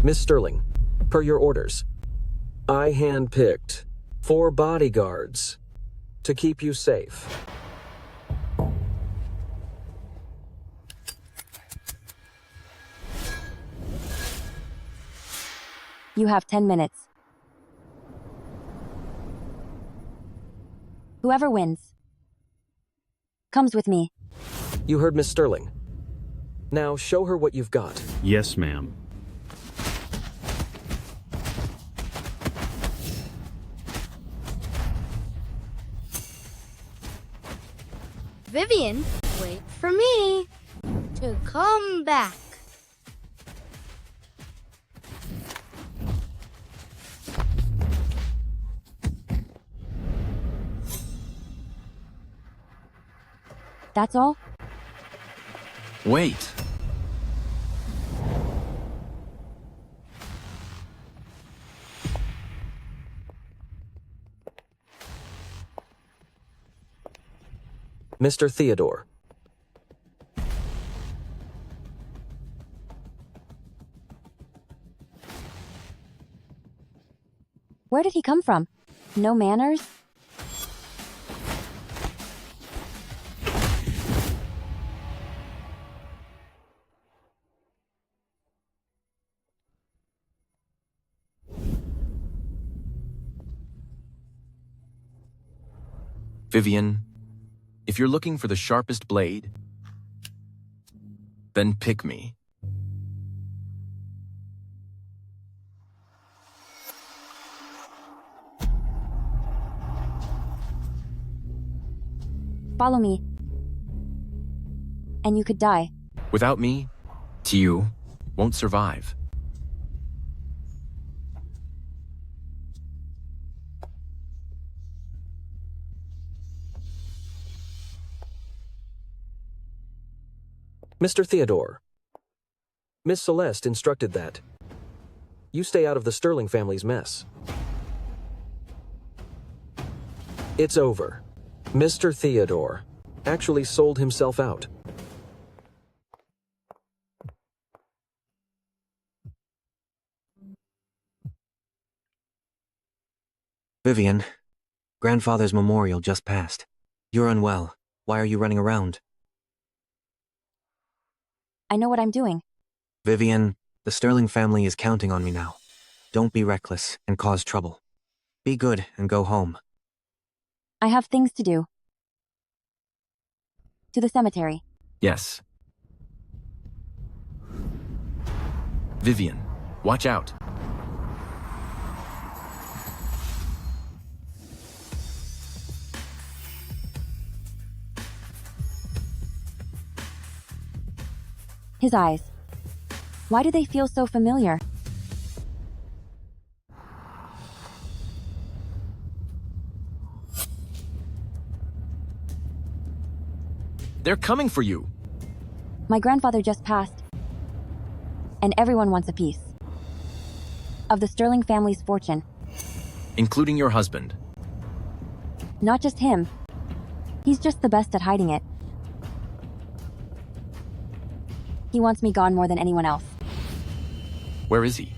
Miss Sterling, per your orders, I handpicked 4 bodyguards to keep you safe. You have 10 minutes. Whoever wins comes with me. You heard Miss Sterling. Now show her what you've got. Yes, ma'am. Vivian, wait for me to come back. That's all? Wait. Mr. Theodore. Where did he come from? No manners? Vivian, if you're looking for the sharpest blade, then pick me. Follow me. And you could die. Without me, you won't survive. Mr. Theodore. Miss Celeste instructed that you stay out of the Sterling family's mess. It's over. Mr. Theodore actually sold himself out. Vivian, grandfather's memorial just passed. You're unwell. Why are you running around? I know what I'm doing. Vivian, the Sterling family is counting on me now. Don't be reckless and cause trouble. Be good and go home. I have things to do. To the cemetery. Yes. Vivian, watch out. His eyes. Why do they feel so familiar? They're coming for you. My grandfather just passed. And everyone wants a piece of the Sterling family's fortune. Including your husband. Not just him. He's just the best at hiding it. He wants me gone more than anyone else. Where is he?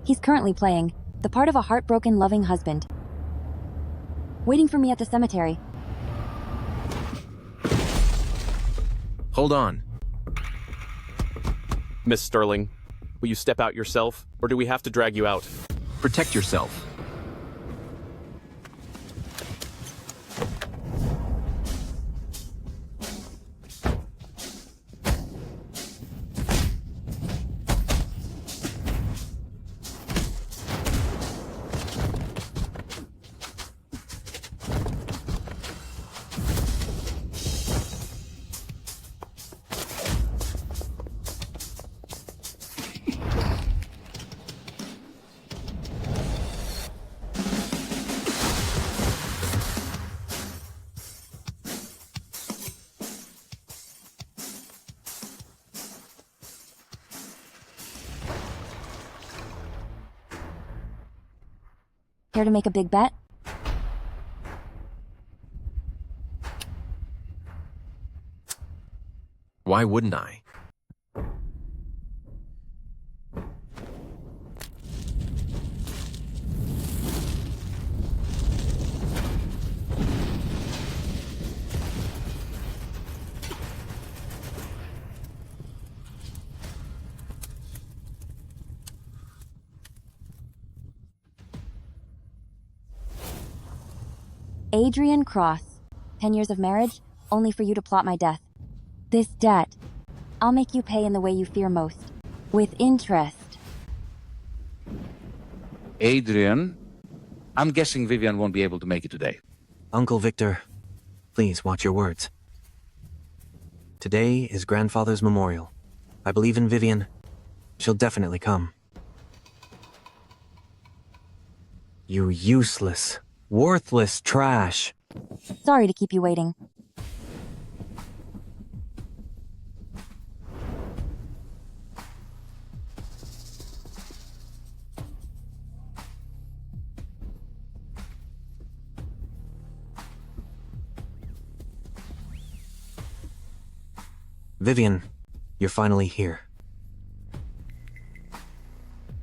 He's currently playing the part of a heartbroken, loving husband. Waiting for me at the cemetery. Hold on. Miss Sterling, will you step out yourself, or do we have to drag you out? Protect yourself. Care to make a big bet? Why wouldn't I? Adrian Cross. 10 years of marriage, only for you to plot my death. This debt, I'll make you pay in the way you fear most. With interest. Adrian, I'm guessing Vivian won't be able to make it today. Uncle Victor, please watch your words. Today is grandfather's memorial. I believe in Vivian. She'll definitely come. You useless, worthless trash. Sorry to keep you waiting. Vivian, you're finally here.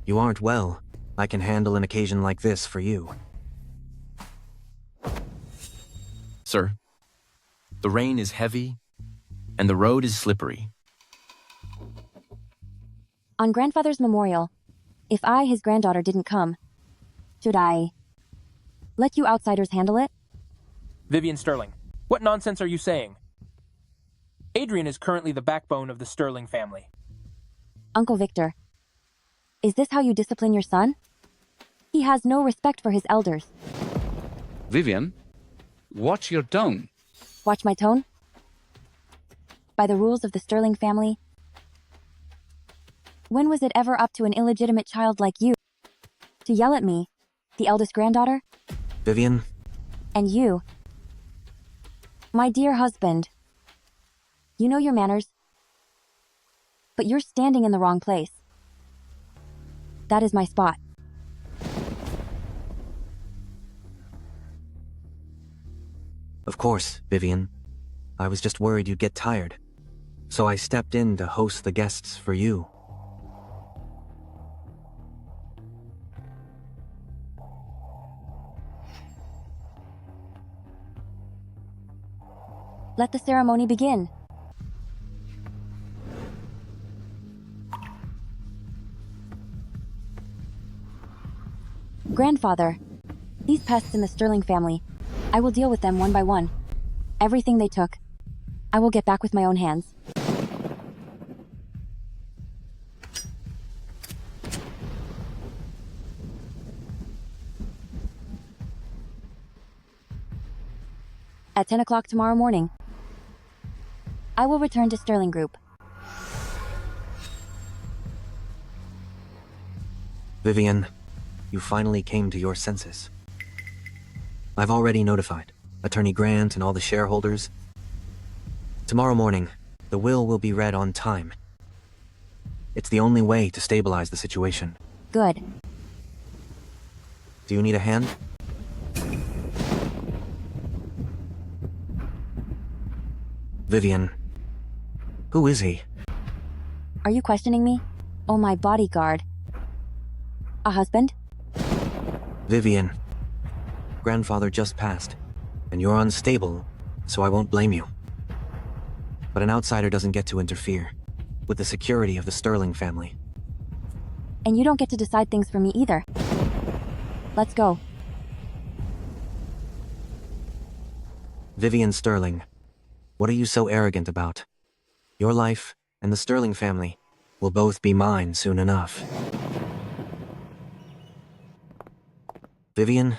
You aren't well. I can handle an occasion like this for you. Sir, the rain is heavy, and the road is slippery. On grandfather's memorial, if I, his granddaughter, didn't come, should I let you outsiders handle it? Vivian Sterling, what nonsense are you saying? Adrian is currently the backbone of the Sterling family. Uncle Victor, is this how you discipline your son? He has no respect for his elders. Vivian, watch your tone. Watch my tone? By the rules of the Sterling family, when was it ever up to an illegitimate child like you to yell at me, the eldest granddaughter? Vivian? And you, my dear husband. You know your manners, but you're standing in the wrong place. That is my spot. Of course, Vivian. I was just worried you'd get tired. So I stepped in to host the guests for you. Let the ceremony begin. Grandfather, these pests in the Sterling family, I will deal with them one by one. Everything they took, I will get back with my own hands. At 10 o'clock tomorrow morning, I will return to Sterling Group. Vivian, you finally came to your senses. I've already notified Attorney Grant and all the shareholders. Tomorrow morning, the will be read on time. It's the only way to stabilize the situation. Good. Do you need a hand? Vivian, who is he? Are you questioning me? Oh, my bodyguard. A husband? Vivian, grandfather just passed, and you're unstable, so I won't blame you. But an outsider doesn't get to interfere with the security of the Sterling family. And you don't get to decide things for me either. Let's go. Vivian Sterling, what are you so arrogant about? Your life and the Sterling family will both be mine soon enough. Vivian?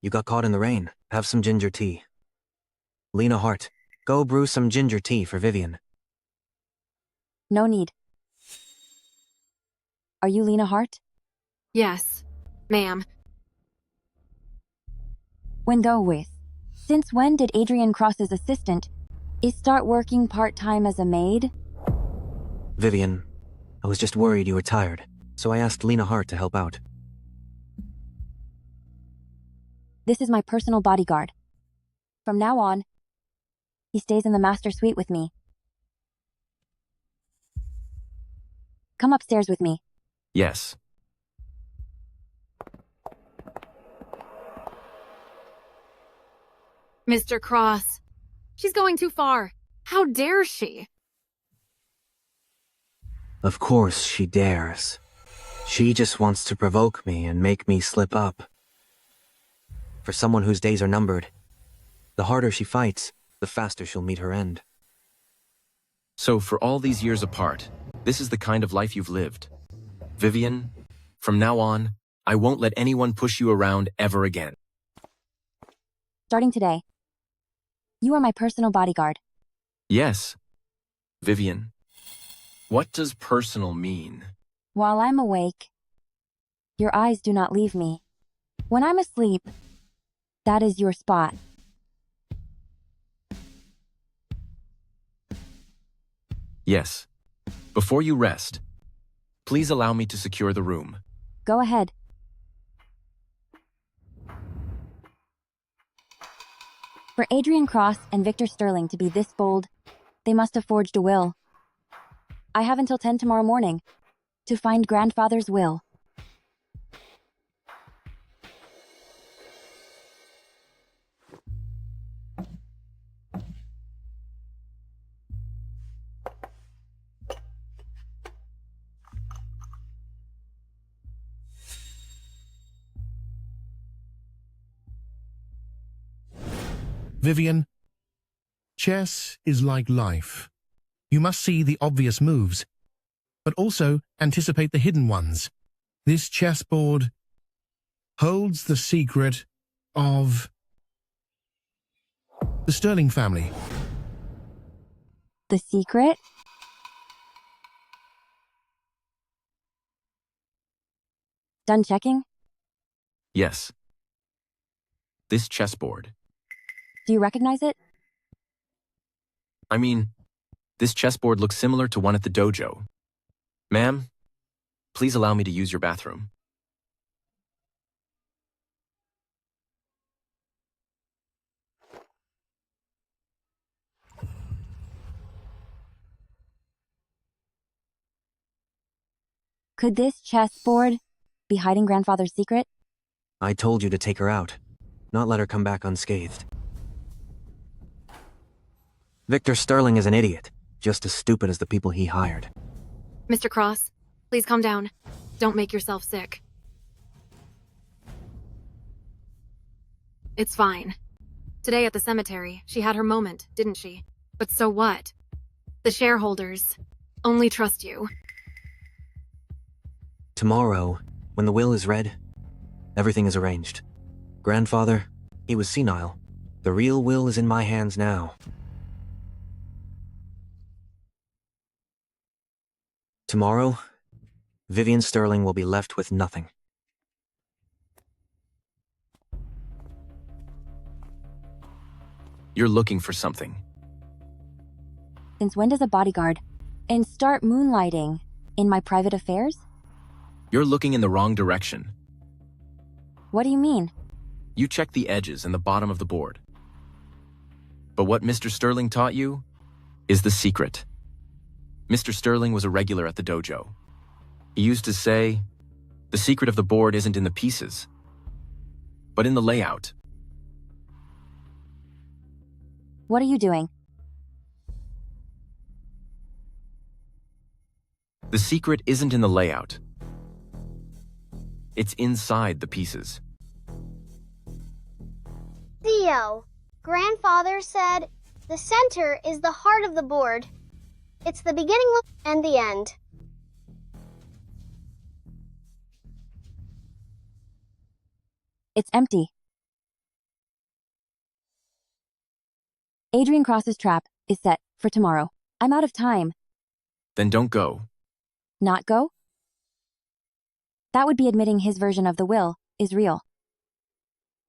You got caught in the rain. Have some ginger tea. Lena Hart, go brew some ginger tea for Vivian. No need. Are you Lena Hart? Yes, ma'am. When go with. Since when did Adrian Cross's assistant start working part-time as a maid? Vivian, I was just worried you were tired, so I asked Lena Hart to help out. This is my personal bodyguard. From now on, he stays in the master suite with me. Come upstairs with me. Yes. Mr. Cross, she's going too far. How dare she? Of course she dares. She just wants to provoke me and make me slip up. For someone whose days are numbered, the harder she fights, the faster she'll meet her end. So for all these years apart, this is the kind of life you've lived. Vivian, from now on, I won't let anyone push you around ever again. Starting today, you are my personal bodyguard. Yes, Vivian. What does personal mean? While I'm awake, your eyes do not leave me. When I'm asleep, that is your spot. Yes. Before you rest, please allow me to secure the room. Go ahead. For Adrian Cross and Victor Sterling to be this bold, they must have forged a will. I have until 10 tomorrow morning to find grandfather's will. Vivian, chess is like life. You must see the obvious moves, but also anticipate the hidden ones. This chessboard holds the secret of the Sterling family. The secret? Done checking? Yes. This chessboard. Do you recognize it? I mean, this chessboard looks similar to one at the dojo. Ma'am, please allow me to use your bathroom. Could this chessboard be hiding grandfather's secret? I told you to take her out, not let her come back unscathed. Victor Sterling is an idiot, just as stupid as the people he hired. Mr. Cross, please calm down. Don't make yourself sick. It's fine. Today at the cemetery, she had her moment, didn't she? But so what? The shareholders only trust you. Tomorrow, when the will is read, everything is arranged. Grandfather, he was senile. The real will is in my hands now. Tomorrow, Vivian Sterling will be left with nothing. You're looking for something. Since when does a bodyguard and start moonlighting in my private affairs? You're looking in the wrong direction. What do you mean? You check the edges and the bottom of the board. But what Mr. Sterling taught you is the secret. Mr. Sterling was a regular at the dojo. He used to say, the secret of the board isn't in the pieces, but in the layout. What are you doing? The secret isn't in the layout. It's inside the pieces. Theo, grandfather said, the center is the heart of the board. It's the beginning and the end. It's empty. Adrian Cross's trap is set for tomorrow. I'm out of time. Then don't go. Not go? That would be admitting his version of the will is real.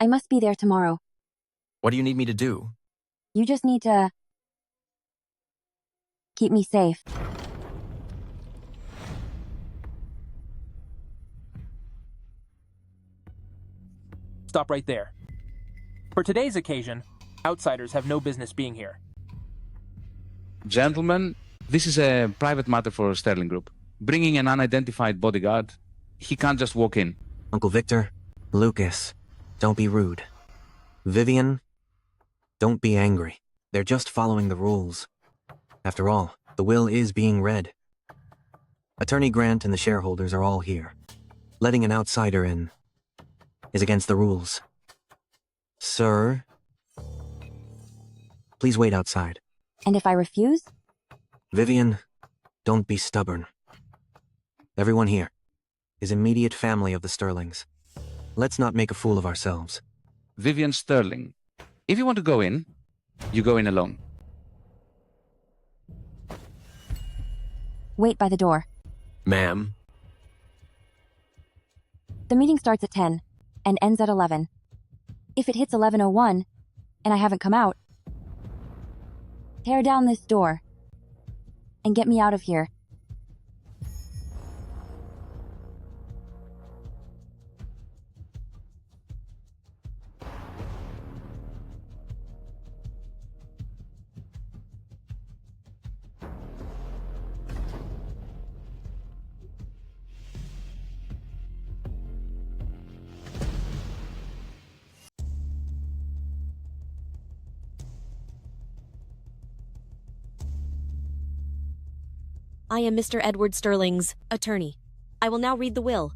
I must be there tomorrow. What do you need me to do? You just need to keep me safe. Stop right there. For today's occasion, outsiders have no business being here. Gentlemen, this is a private matter for Sterling Group. Bringing an unidentified bodyguard, he can't just walk in. Uncle Victor, Lucas, don't be rude. Vivian, don't be angry. They're just following the rules. After all, the will is being read. Attorney Grant and the shareholders are all here. Letting an outsider in is against the rules. Sir, please wait outside. And if I refuse? Vivian, don't be stubborn. Everyone here is immediate family of the Sterlings. Let's not make a fool of ourselves. Vivian Sterling. If you want to go in, you go in alone. Wait by the door. Ma'am. The meeting starts at 10 and ends at 11. If it hits 11:01 and I haven't come out, tear down this door and get me out of here. I am Mr. Edward Sterling's attorney. I will now read the will.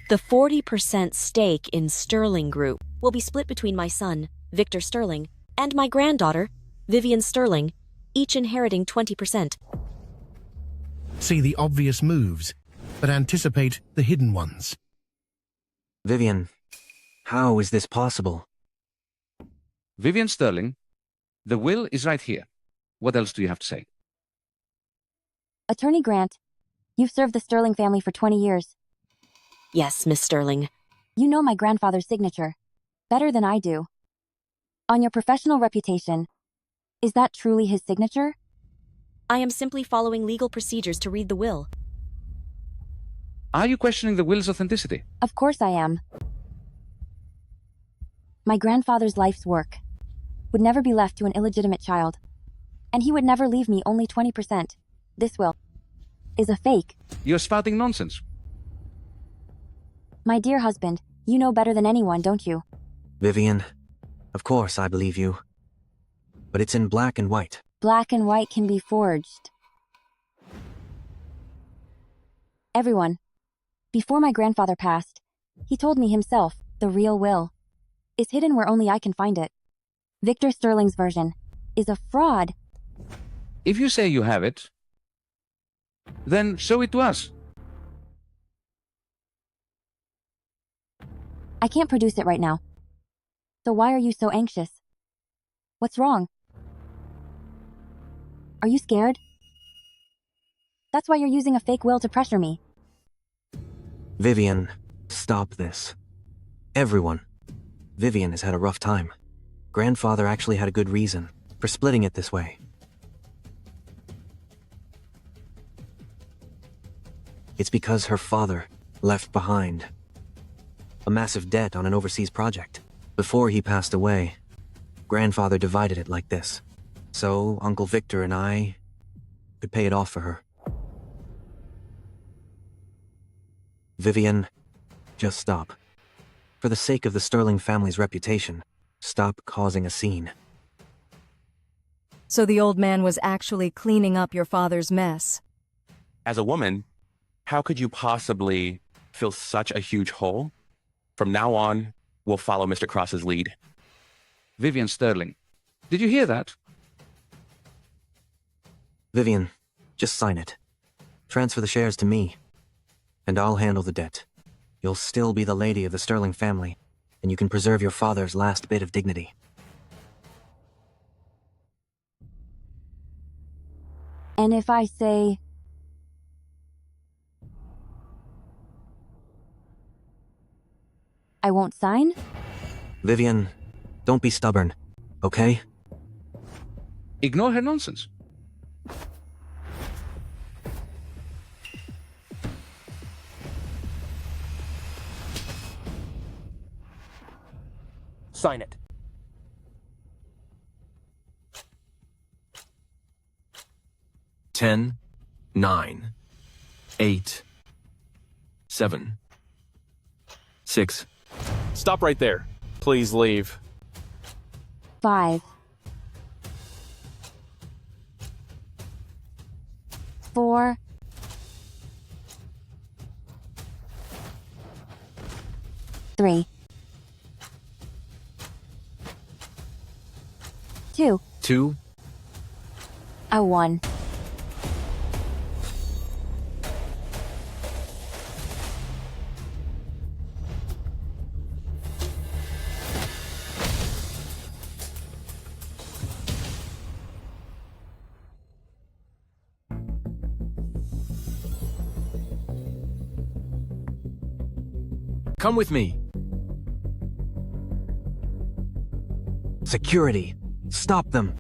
The 40% stake in Sterling Group will be split between my son, Victor Sterling, and my granddaughter, Vivian Sterling, each inheriting 20%. See the obvious moves, but anticipate the hidden ones. Vivian, how is this possible? Vivian Sterling, the will is right here. What else do you have to say? Attorney Grant, you've served the Sterling family for 20 years. Yes, Miss Sterling. You know my grandfather's signature better than I do. On your professional reputation, is that truly his signature? I am simply following legal procedures to read the will. Are you questioning the will's authenticity? Of course I am. My grandfather's life's work would never be left to an illegitimate child. And he would never leave me only 20%. This will is a fake. You're spouting nonsense. My dear husband, you know better than anyone, don't you? Vivian, of course I believe you. But it's in black and white. Black and white can be forged. Everyone, before my grandfather passed, he told me himself, the real will is hidden where only I can find it. Victor Sterling's version is a fraud. If you say you have it, then show it to us. I can't produce it right now. So why are you so anxious? What's wrong? Are you scared? That's why you're using a fake will to pressure me. Vivian, stop this. Everyone. Vivian has had a rough time. Grandfather actually had a good reason for splitting it this way. It's because her father left behind a massive debt on an overseas project. Before he passed away, Grandfather divided it like this, so Uncle Victor and I could pay it off for her. Vivian, just stop. For the sake of the Sterling family's reputation, stop causing a scene. So the old man was actually cleaning up your father's mess. As a woman, how could you possibly fill such a huge hole? From now on, we'll follow Mr. Cross's lead. Vivian Sterling, did you hear that? Vivian, just sign it. Transfer the shares to me, and I'll handle the debt. You'll still be the lady of the Sterling family, and you can preserve your father's last bit of dignity. And if I say... I won't sign? Vivian, don't be stubborn, okay? Ignore her nonsense. Sign it. 10, 9, 8, 7, 6. Stop right there. Please leave. 5, 4, 3. 2. 2. 1. Come with me. Security! Stop them!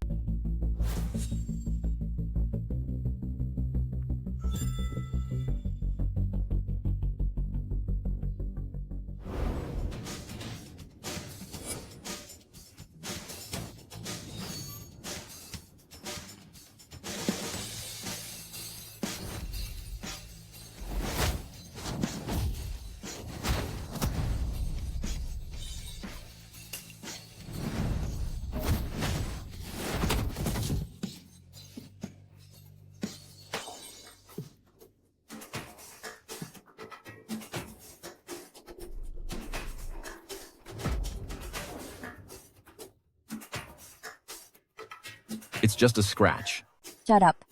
It's just a scratch. Shut up.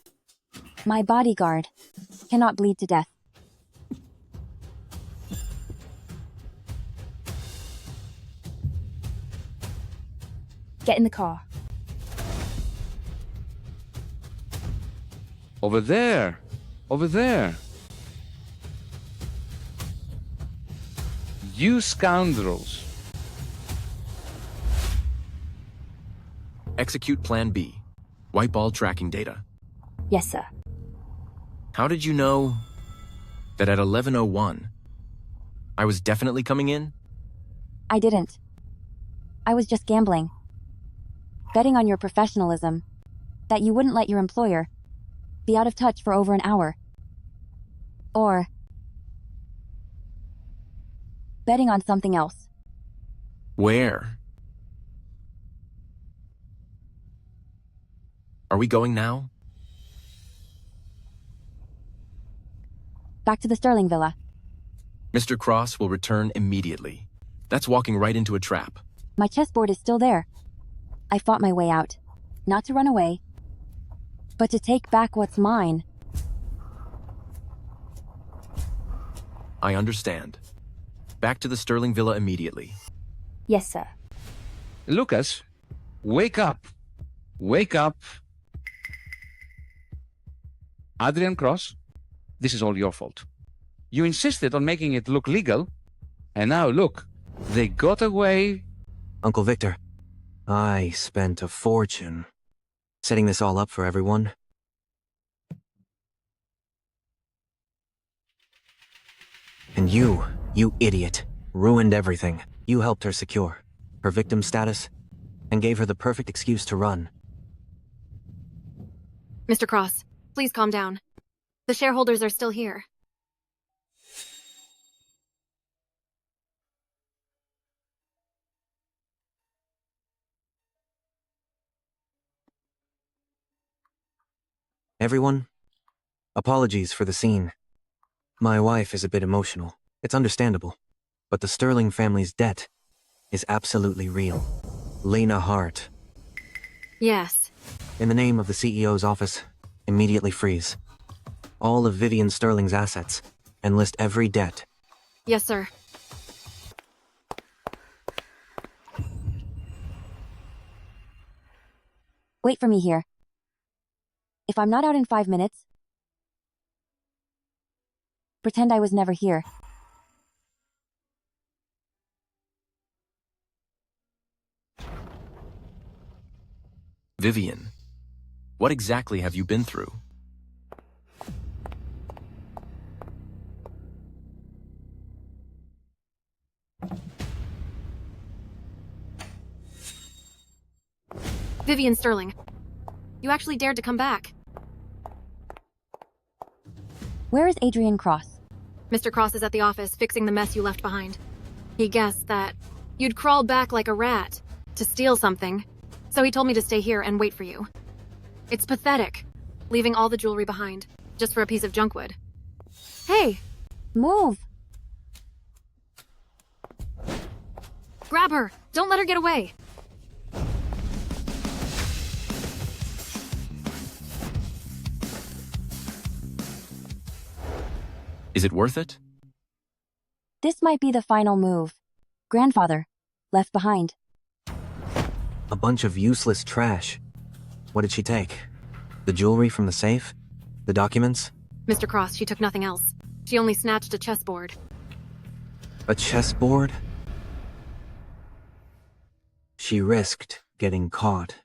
My bodyguard cannot bleed to death. Get in the car. Over there. Over there. You scoundrels. Execute Plan B. Wipe all tracking data. Yes, sir. How did you know that at 11:01 I was definitely coming in? I didn't. I was just gambling. Betting on your professionalism. That you wouldn't let your employer be out of touch for over an hour. Or betting on something else. Where? Are we going now? Back to the Sterling Villa. Mr. Cross will return immediately. That's walking right into a trap. My chessboard is still there. I fought my way out. Not to run away, but to take back what's mine. I understand. Back to the Sterling Villa immediately. Yes, sir. Lucas, wake up. Wake up. Adrian Cross, this is all your fault. You insisted on making it look legal, and now look, they got away. Uncle Victor, I spent a fortune setting this all up for everyone. And you idiot, ruined everything. You helped her secure her victim status and gave her the perfect excuse to run. Mr. Cross, please calm down. The shareholders are still here. Everyone, apologies for the scene. My wife is a bit emotional. It's understandable. But the Sterling family's debt is absolutely real. Lena Hart. Yes. In the name of the CEO's office, immediately freeze all of Vivian Sterling's assets and list every debt. Yes, sir. Wait for me here. If I'm not out in 5 minutes, pretend I was never here. Vivian, what exactly have you been through? Vivian Sterling, you actually dared to come back. Where is Adrian Cross? Mr. Cross is at the office fixing the mess you left behind. He guessed that you'd crawled back like a rat to steal something, so he told me to stay here and wait for you. It's pathetic, leaving all the jewelry behind, just for a piece of junkwood. Hey! Move! Grab her! Don't let her get away! Is it worth it? This might be the final move. Grandfather, left behind. A bunch of useless trash. What did she take? The jewelry from the safe? The documents? Mr. Cross, she took nothing else. She only snatched a chessboard. A chessboard? She risked getting caught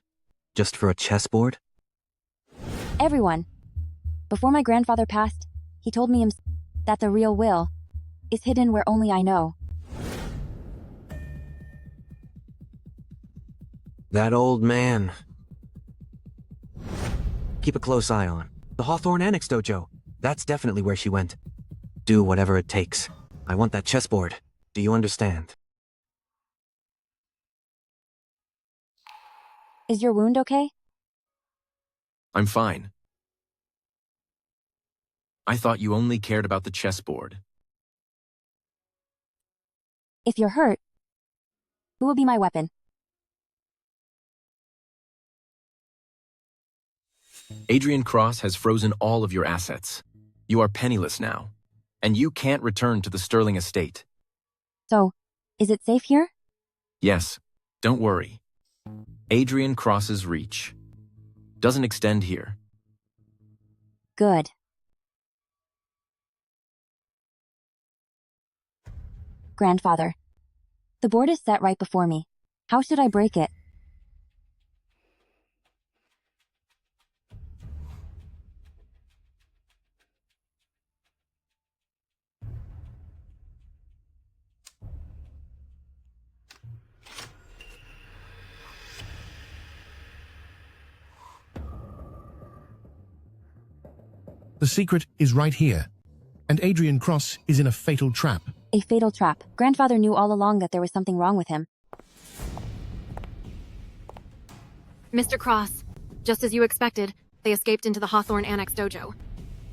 just for a chessboard? Everyone. Before my grandfather passed, he told me that the real will is hidden where only I know. That old man. Keep a close eye on. The Hawthorne Annex Dojo. That's definitely where she went. Do whatever it takes. I want that chessboard. Do you understand? Is your wound okay? I'm fine. I thought you only cared about the chessboard. If you're hurt, who will be my weapon? Adrian Cross has frozen all of your assets. You are penniless now, and you can't return to the Sterling estate. So, is it safe here? Yes, don't worry. Adrian Cross's reach doesn't extend here. Good. Grandfather, the board is set right before me. How should I break it? The secret is right here, and Adrian Cross is in a fatal trap. A fatal trap. Grandfather knew all along that there was something wrong with him. Mr. Cross, just as you expected, they escaped into the Hawthorne Annex Dojo.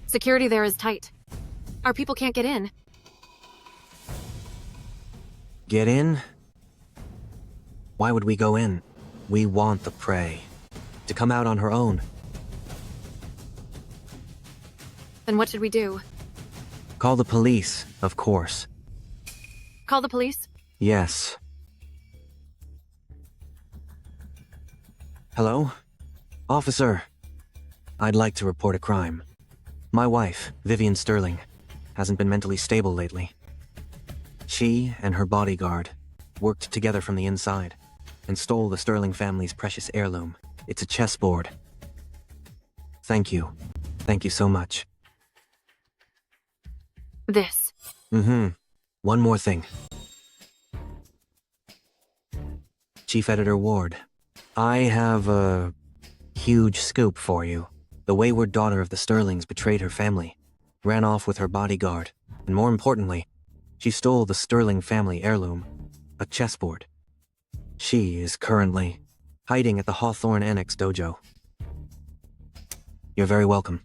Security there is tight. Our people can't get in. Get in? Why would we go in? We want the prey to come out on her own. Then what should we do? Call the police, of course. Call the police? Yes. Hello? Officer. I'd like to report a crime. My wife, Vivian Sterling, hasn't been mentally stable lately. She and her bodyguard worked together from the inside and stole the Sterling family's precious heirloom. It's a chessboard. Thank you. Thank you so much. This. One more thing. Chief Editor Ward, I have a huge scoop for you. The wayward daughter of the Sterlings betrayed her family, ran off with her bodyguard, and more importantly, she stole the Sterling family heirloom, a chessboard. She is currently hiding at the Hawthorne Annex Dojo. You're very welcome.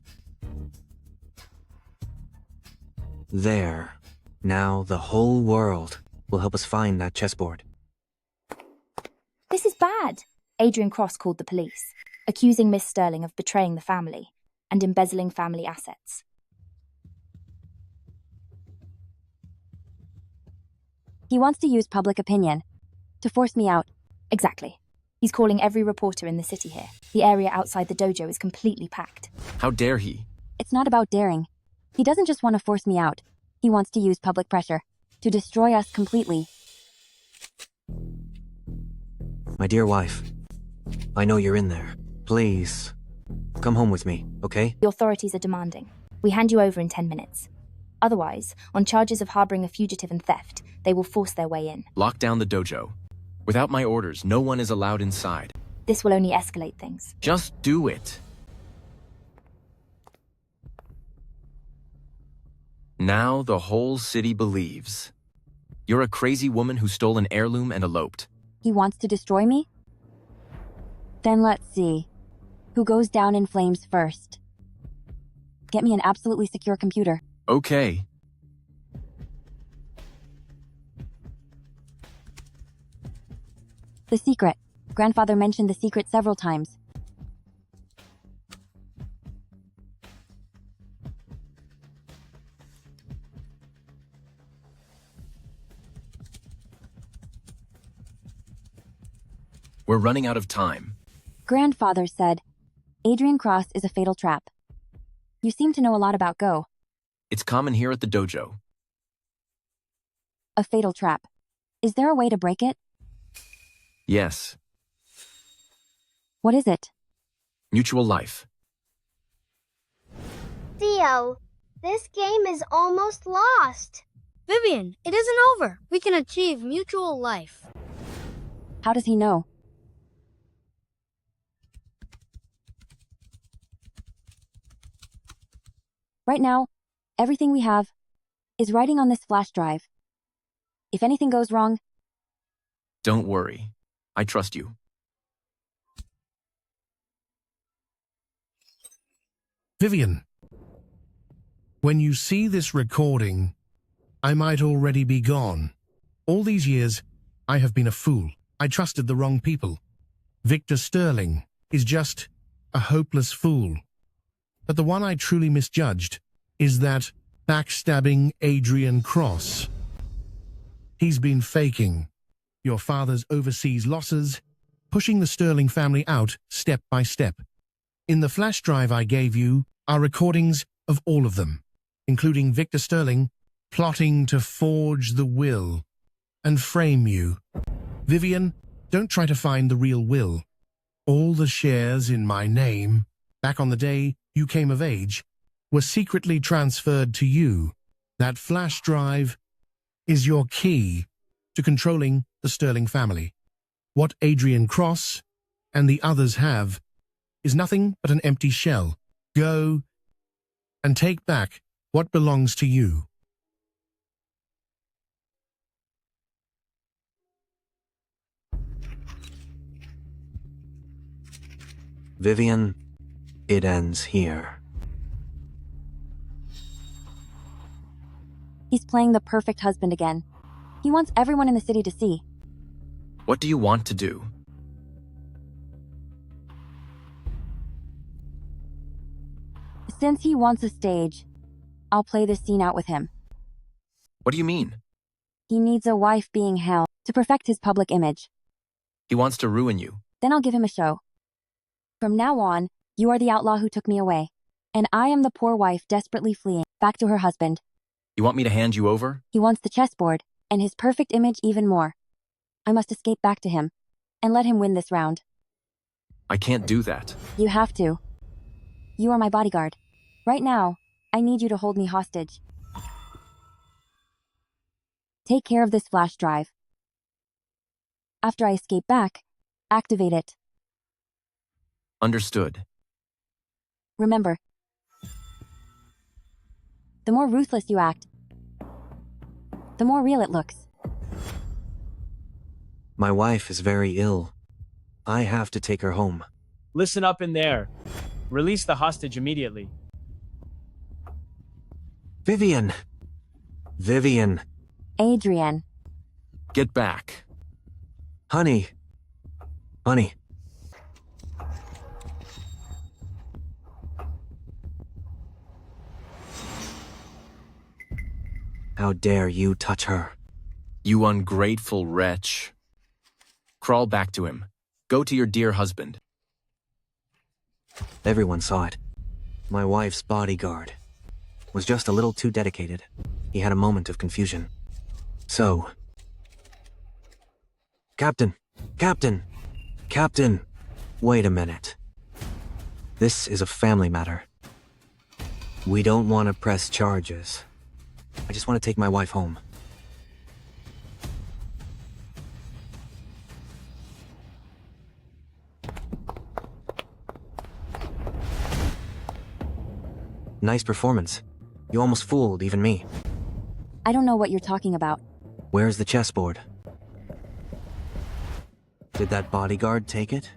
There. Now the whole world will help us find that chessboard. This is bad. Adrian Cross called the police, accusing Miss Sterling of betraying the family and embezzling family assets. He wants to use public opinion to force me out. Exactly. He's calling every reporter in the city here. The area outside the dojo is completely packed. How dare he? It's not about daring. He doesn't just want to force me out. He wants to use public pressure to destroy us completely. My dear wife, I know you're in there. Please, come home with me, okay? The authorities are demanding. We hand you over in 10 minutes. Otherwise, on charges of harboring a fugitive and theft, they will force their way in. Lock down the dojo. Without my orders, no one is allowed inside. This will only escalate things. Just do it. Now the whole city believes. You're a crazy woman who stole an heirloom and eloped. He wants to destroy me? Then let's see. Who goes down in flames first? Get me an absolutely secure computer. Okay. The secret. Grandfather mentioned the secret several times. We're running out of time. Grandfather said, Adrian Cross is a fatal trap. You seem to know a lot about Go. It's common here at the dojo. A fatal trap. Is there a way to break it? Yes. What is it? Mutual life. Theo, this game is almost lost. Vivian, it isn't over. We can achieve mutual life. How does he know? Right now, everything we have is writing on this flash drive. If anything goes wrong... Don't worry. I trust you. Vivian, when you see this recording, I might already be gone. All these years, I have been a fool. I trusted the wrong people. Victor Sterling is just a hopeless fool. But the one I truly misjudged is that backstabbing Adrian Cross. He's been faking your father's overseas losses, pushing the Sterling family out step by step. In the flash drive I gave you are recordings of all of them, including Victor Sterling plotting to forge the will and frame you. Vivian, don't try to find the real will. All the shares in my name, back on the day you came of age, were secretly transferred to you. That flash drive is your key to controlling the Sterling family. What Adrian Cross and the others have is nothing but an empty shell. Go and take back what belongs to you. Vivian, it ends here. He's playing the perfect husband again. He wants everyone in the city to see. What do you want to do? Since he wants a stage, I'll play this scene out with him. What do you mean? He needs a wife being held to perfect his public image. He wants to ruin you. Then I'll give him a show. From now on, you are the outlaw who took me away, and I am the poor wife desperately fleeing back to her husband. You want me to hand you over? He wants the chessboard, and his perfect image even more. I must escape back to him, and let him win this round. I can't do that. You have to. You are my bodyguard. Right now, I need you to hold me hostage. Take care of this flash drive. After I escape back, activate it. Understood. Remember, the more ruthless you act, the more real it looks. My wife is very ill. I have to take her home. Listen up in there. Release the hostage immediately. Vivian! Vivian! Adrian. Get back. Honey. Honey. How dare you touch her? You ungrateful wretch. Crawl back to him. Go to your dear husband. Everyone saw it. My wife's bodyguard was just a little too dedicated. He had a moment of confusion. So... Captain! Captain! Captain! Wait a minute. This is a family matter. We don't want to press charges. I just want to take my wife home. Nice performance. You almost fooled even me. I don't know what you're talking about. Where's the chessboard? Did that bodyguard take it?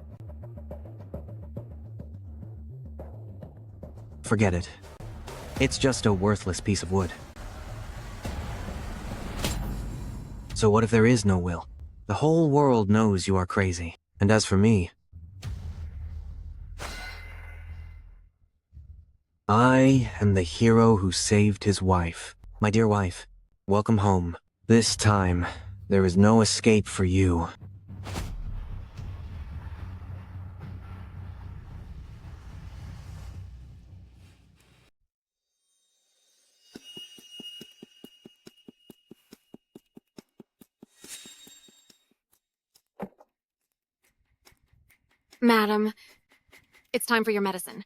Forget it. It's just a worthless piece of wood. So what if there is no will? The whole world knows you are crazy. And as for me, I am the hero who saved his wife. My dear wife, welcome home. This time, there is no escape for you. Madam, it's time for your medicine.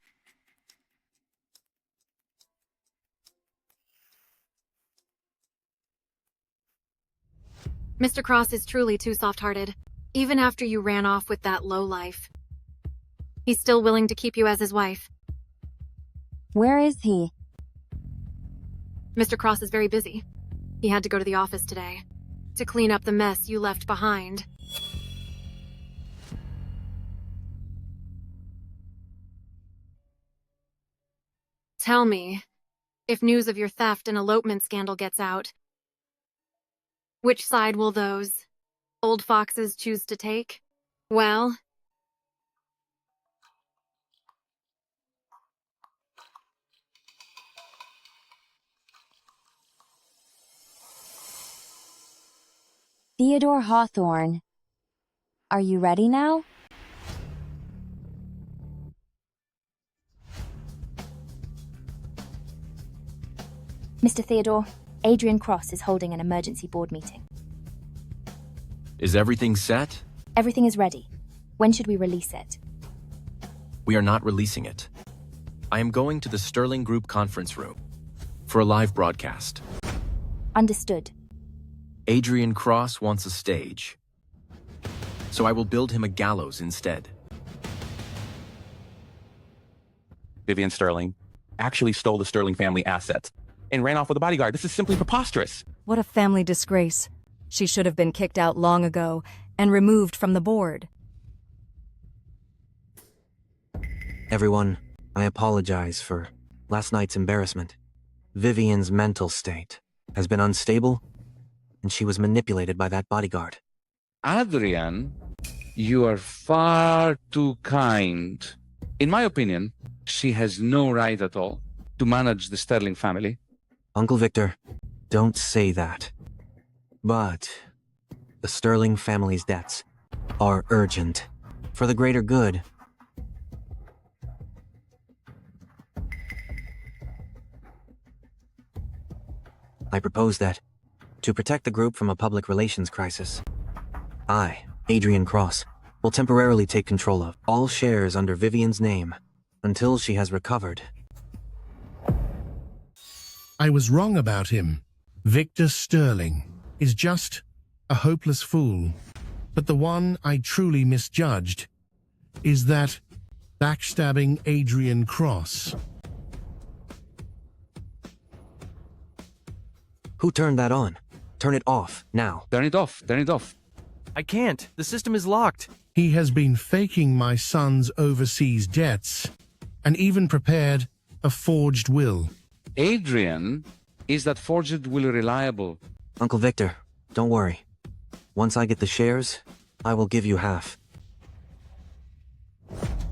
Mr. Cross is truly too soft-hearted. Even after you ran off with that lowlife, he's still willing to keep you as his wife. Where is he? Mr. Cross is very busy. He had to go to the office today to clean up the mess you left behind. Tell me, if news of your theft and elopement scandal gets out, which side will those old foxes choose to take? Well, Theodore Hawthorne. Are you ready now? Mr. Theodore, Adrian Cross is holding an emergency board meeting. Is everything set? Everything is ready. When should we release it? We are not releasing it. I am going to the Sterling Group conference room for a live broadcast. Understood. Adrian Cross wants a stage, so I will build him a gallows instead. Vivian Sterling actually stole the Sterling family assets and ran off with a bodyguard. This is simply preposterous. What a family disgrace. She should have been kicked out long ago and removed from the board. Everyone, I apologize for last night's embarrassment. Vivian's mental state has been unstable, and she was manipulated by that bodyguard. Adrian, you are far too kind. In my opinion, she has no right at all to manage the Sterling family. Uncle Victor, don't say that. But the Sterling family's debts are urgent for the greater good. I propose that, to protect the group from a public relations crisis, I, Adrian Cross, will temporarily take control of all shares under Vivian's name until she has recovered. I was wrong about him. Victor Sterling is just a hopeless fool. But the one I truly misjudged is that backstabbing Adrian Cross. Who turned that on? Turn it off, now. Turn it off, turn it off. I can't. The system is locked. He has been faking my son's overseas debts and even prepared a forged will. Adrian, is that forged will reliable? Uncle Victor, don't worry. Once I get the shares, I will give you half.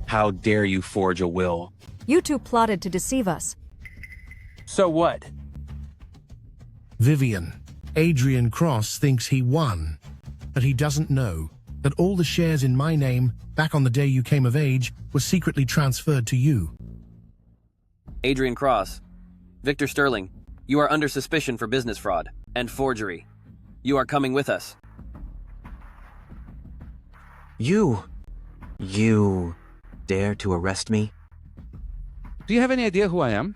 How dare you forge a will? You two plotted to deceive us. So what? Vivian, Adrian Cross thinks he won, but he doesn't know that all the shares in my name back on the day you came of age were secretly transferred to you. Adrian Cross. Victor Sterling, you are under suspicion for business fraud and forgery. You are coming with us. You dare to arrest me? Do you have any idea who I am?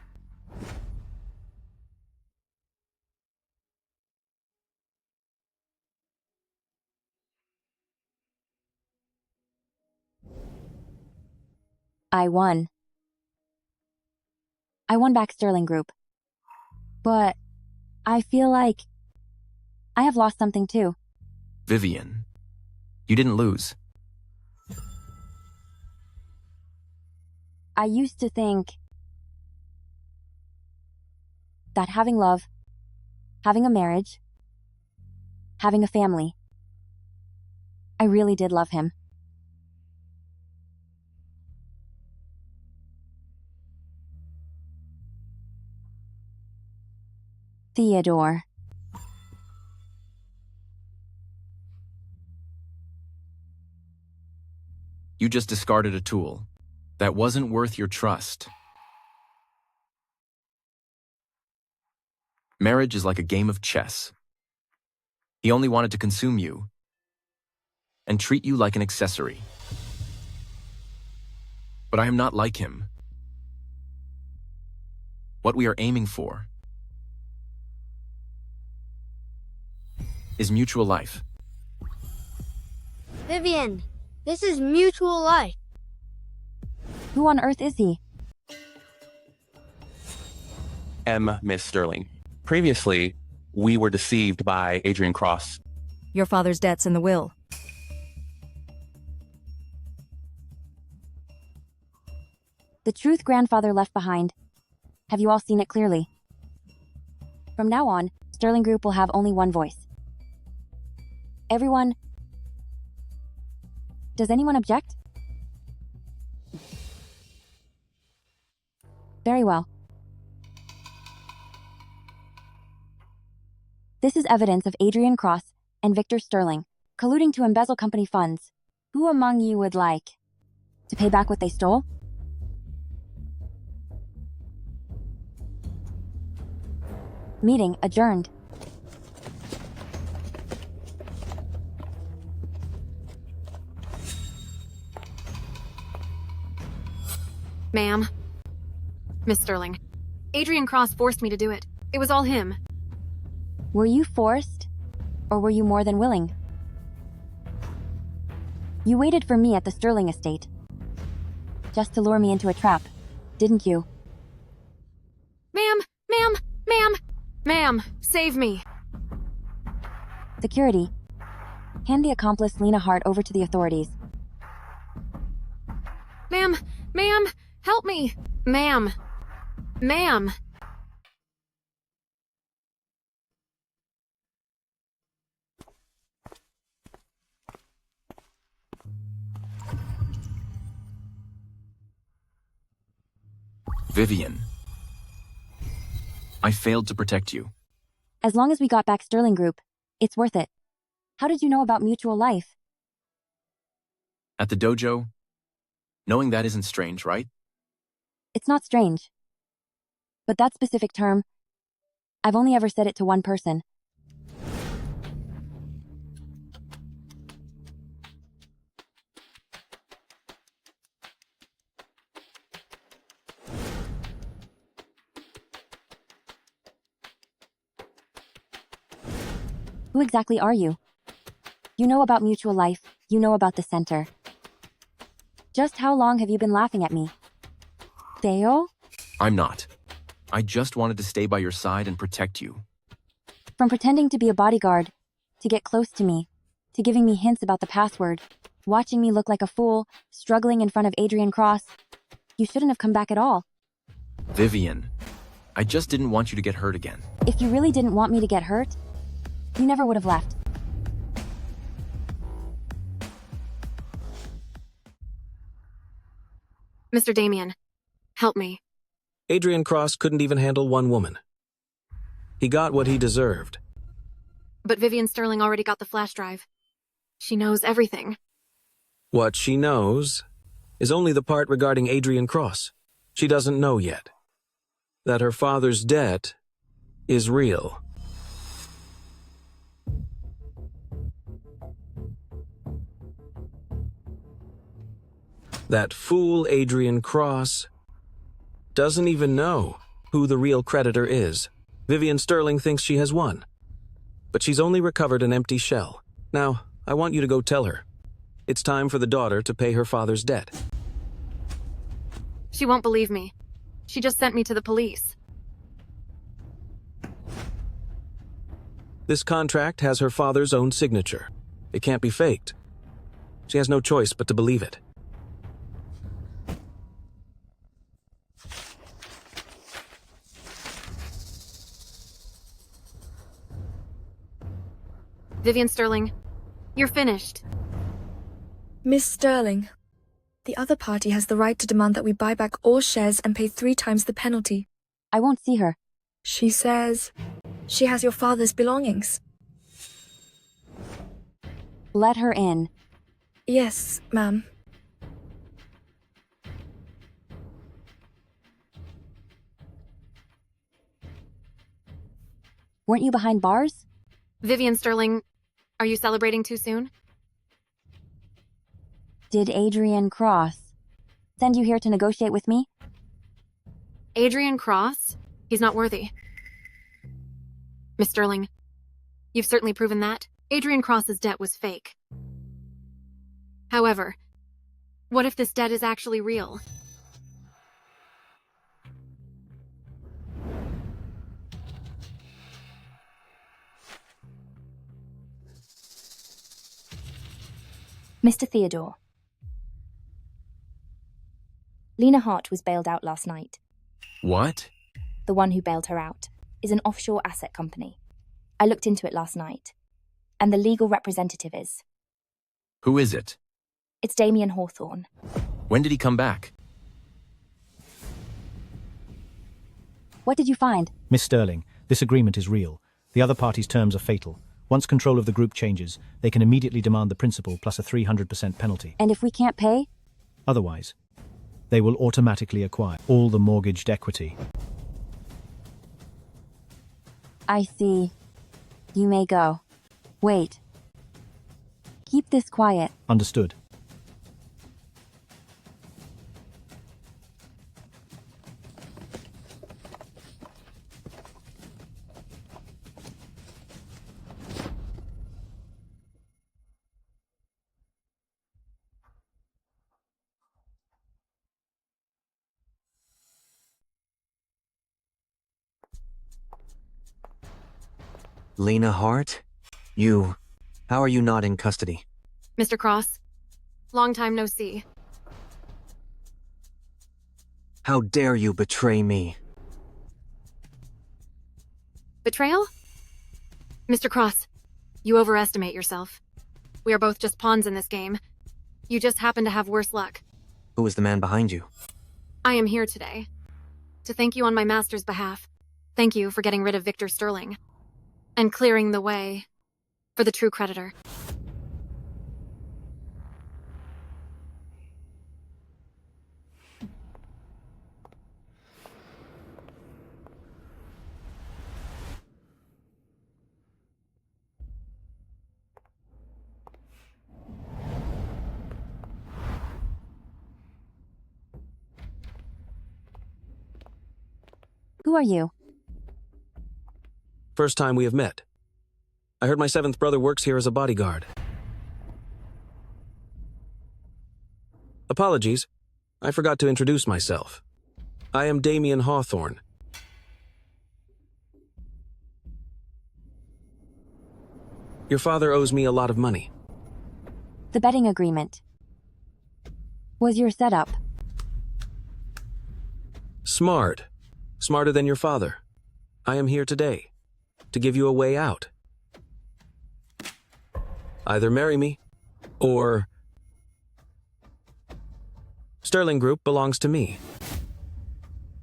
I won. I won back Sterling Group. But I feel like I have lost something too. Vivian, you didn't lose. I used to think that having love, having a marriage, having a family I really did love him. Theodore. You just discarded a tool that wasn't worth your trust. Marriage is like a game of chess. He only wanted to consume you and treat you like an accessory. But I am not like him. What we are aiming for is mutual life. Vivian, this is mutual life. Who on earth is he? Miss Sterling. Previously, we were deceived by Adrian Cross. Your father's debts in the will. The truth grandfather left behind. Have you all seen it clearly? From now on, Sterling Group will have only one voice. Everyone... Does anyone object? Very well. This is evidence of Adrian Cross and Victor Sterling colluding to embezzle company funds. Who among you would like to pay back what they stole? Meeting adjourned. Ma'am. Miss Sterling. Adrian Cross forced me to do it. It was all him. Were you forced, or were you more than willing? You waited for me at the Sterling estate, just to lure me into a trap, didn't you? Ma'am, save me. Security. Hand the accomplice Lena Hart over to the authorities. Ma'am, help me. Ma'am. Vivian. I failed to protect you. As long as we got back Sterling Group, it's worth it. How did you know about mutual life? At the dojo, knowing that isn't strange, right? It's not strange. But that specific term, I've only ever said it to one person. Who exactly are you? You know about mutual life, you know about the center. Just how long have you been laughing at me? Theo? I'm not. I just wanted to stay by your side and protect you. From pretending to be a bodyguard, to get close to me, to giving me hints about the password, watching me look like a fool, struggling in front of Adrian Cross, you shouldn't have come back at all. Vivian, I just didn't want you to get hurt again. If you really didn't want me to get hurt, you never would have left. Mr. Damian, help me. Adrian Cross couldn't even handle one woman. He got what he deserved. But Vivian Sterling already got the flash drive. She knows everything. What she knows is only the part regarding Adrian Cross. She doesn't know yet that her father's debt is real. That fool Adrian Cross doesn't even know who the real creditor is. Vivian Sterling thinks she has won, but she's only recovered an empty shell. Now, I want you to go tell her. It's time for the daughter to pay her father's debt. She won't believe me. She just sent me to the police. This contract has her father's own signature. It can't be faked. She has no choice but to believe it. Vivian Sterling, you're finished. Miss Sterling, the other party has the right to demand that we buy back all shares and pay 3 times the penalty. I won't see her. She says she has your father's belongings. Let her in. Yes, ma'am. Weren't you behind bars? Vivian Sterling, are you celebrating too soon? Did Adrian Cross send you here to negotiate with me? Adrian Cross? He's not worthy. Miss Sterling, you've certainly proven that. Adrian Cross's debt was fake. However, what if this debt is actually real? Mr. Theodore. Lena Hart was bailed out last night. What? The one who bailed her out is an offshore asset company. I looked into it last night. And the legal representative is. Who is it? It's Damian Hawthorne. When did he come back? What did you find? Miss Sterling, this agreement is real. The other party's terms are fatal. Once control of the group changes, they can immediately demand the principal plus a 300% penalty. And if we can't pay? Otherwise, they will automatically acquire all the mortgaged equity. I see. You may go. Wait. Keep this quiet. Understood. Lena Hart? How are you not in custody? Mr. Cross, long time no see. How dare you betray me? Betrayal? Mr. Cross, you overestimate yourself. We are both just pawns in this game. You just happen to have worse luck. Who is the man behind you? I am here today to thank you on my master's behalf. Thank you for getting rid of Victor Sterling and clearing the way for the true creditor. Who are you? First time we have met. I heard my 7th brother works here as a bodyguard. Apologies. I forgot to introduce myself. I am Damian Hawthorne. Your father owes me a lot of money. The betting agreement was your setup. Smart. Smarter than your father. I am here today to give you a way out. Either marry me, or Sterling Group belongs to me.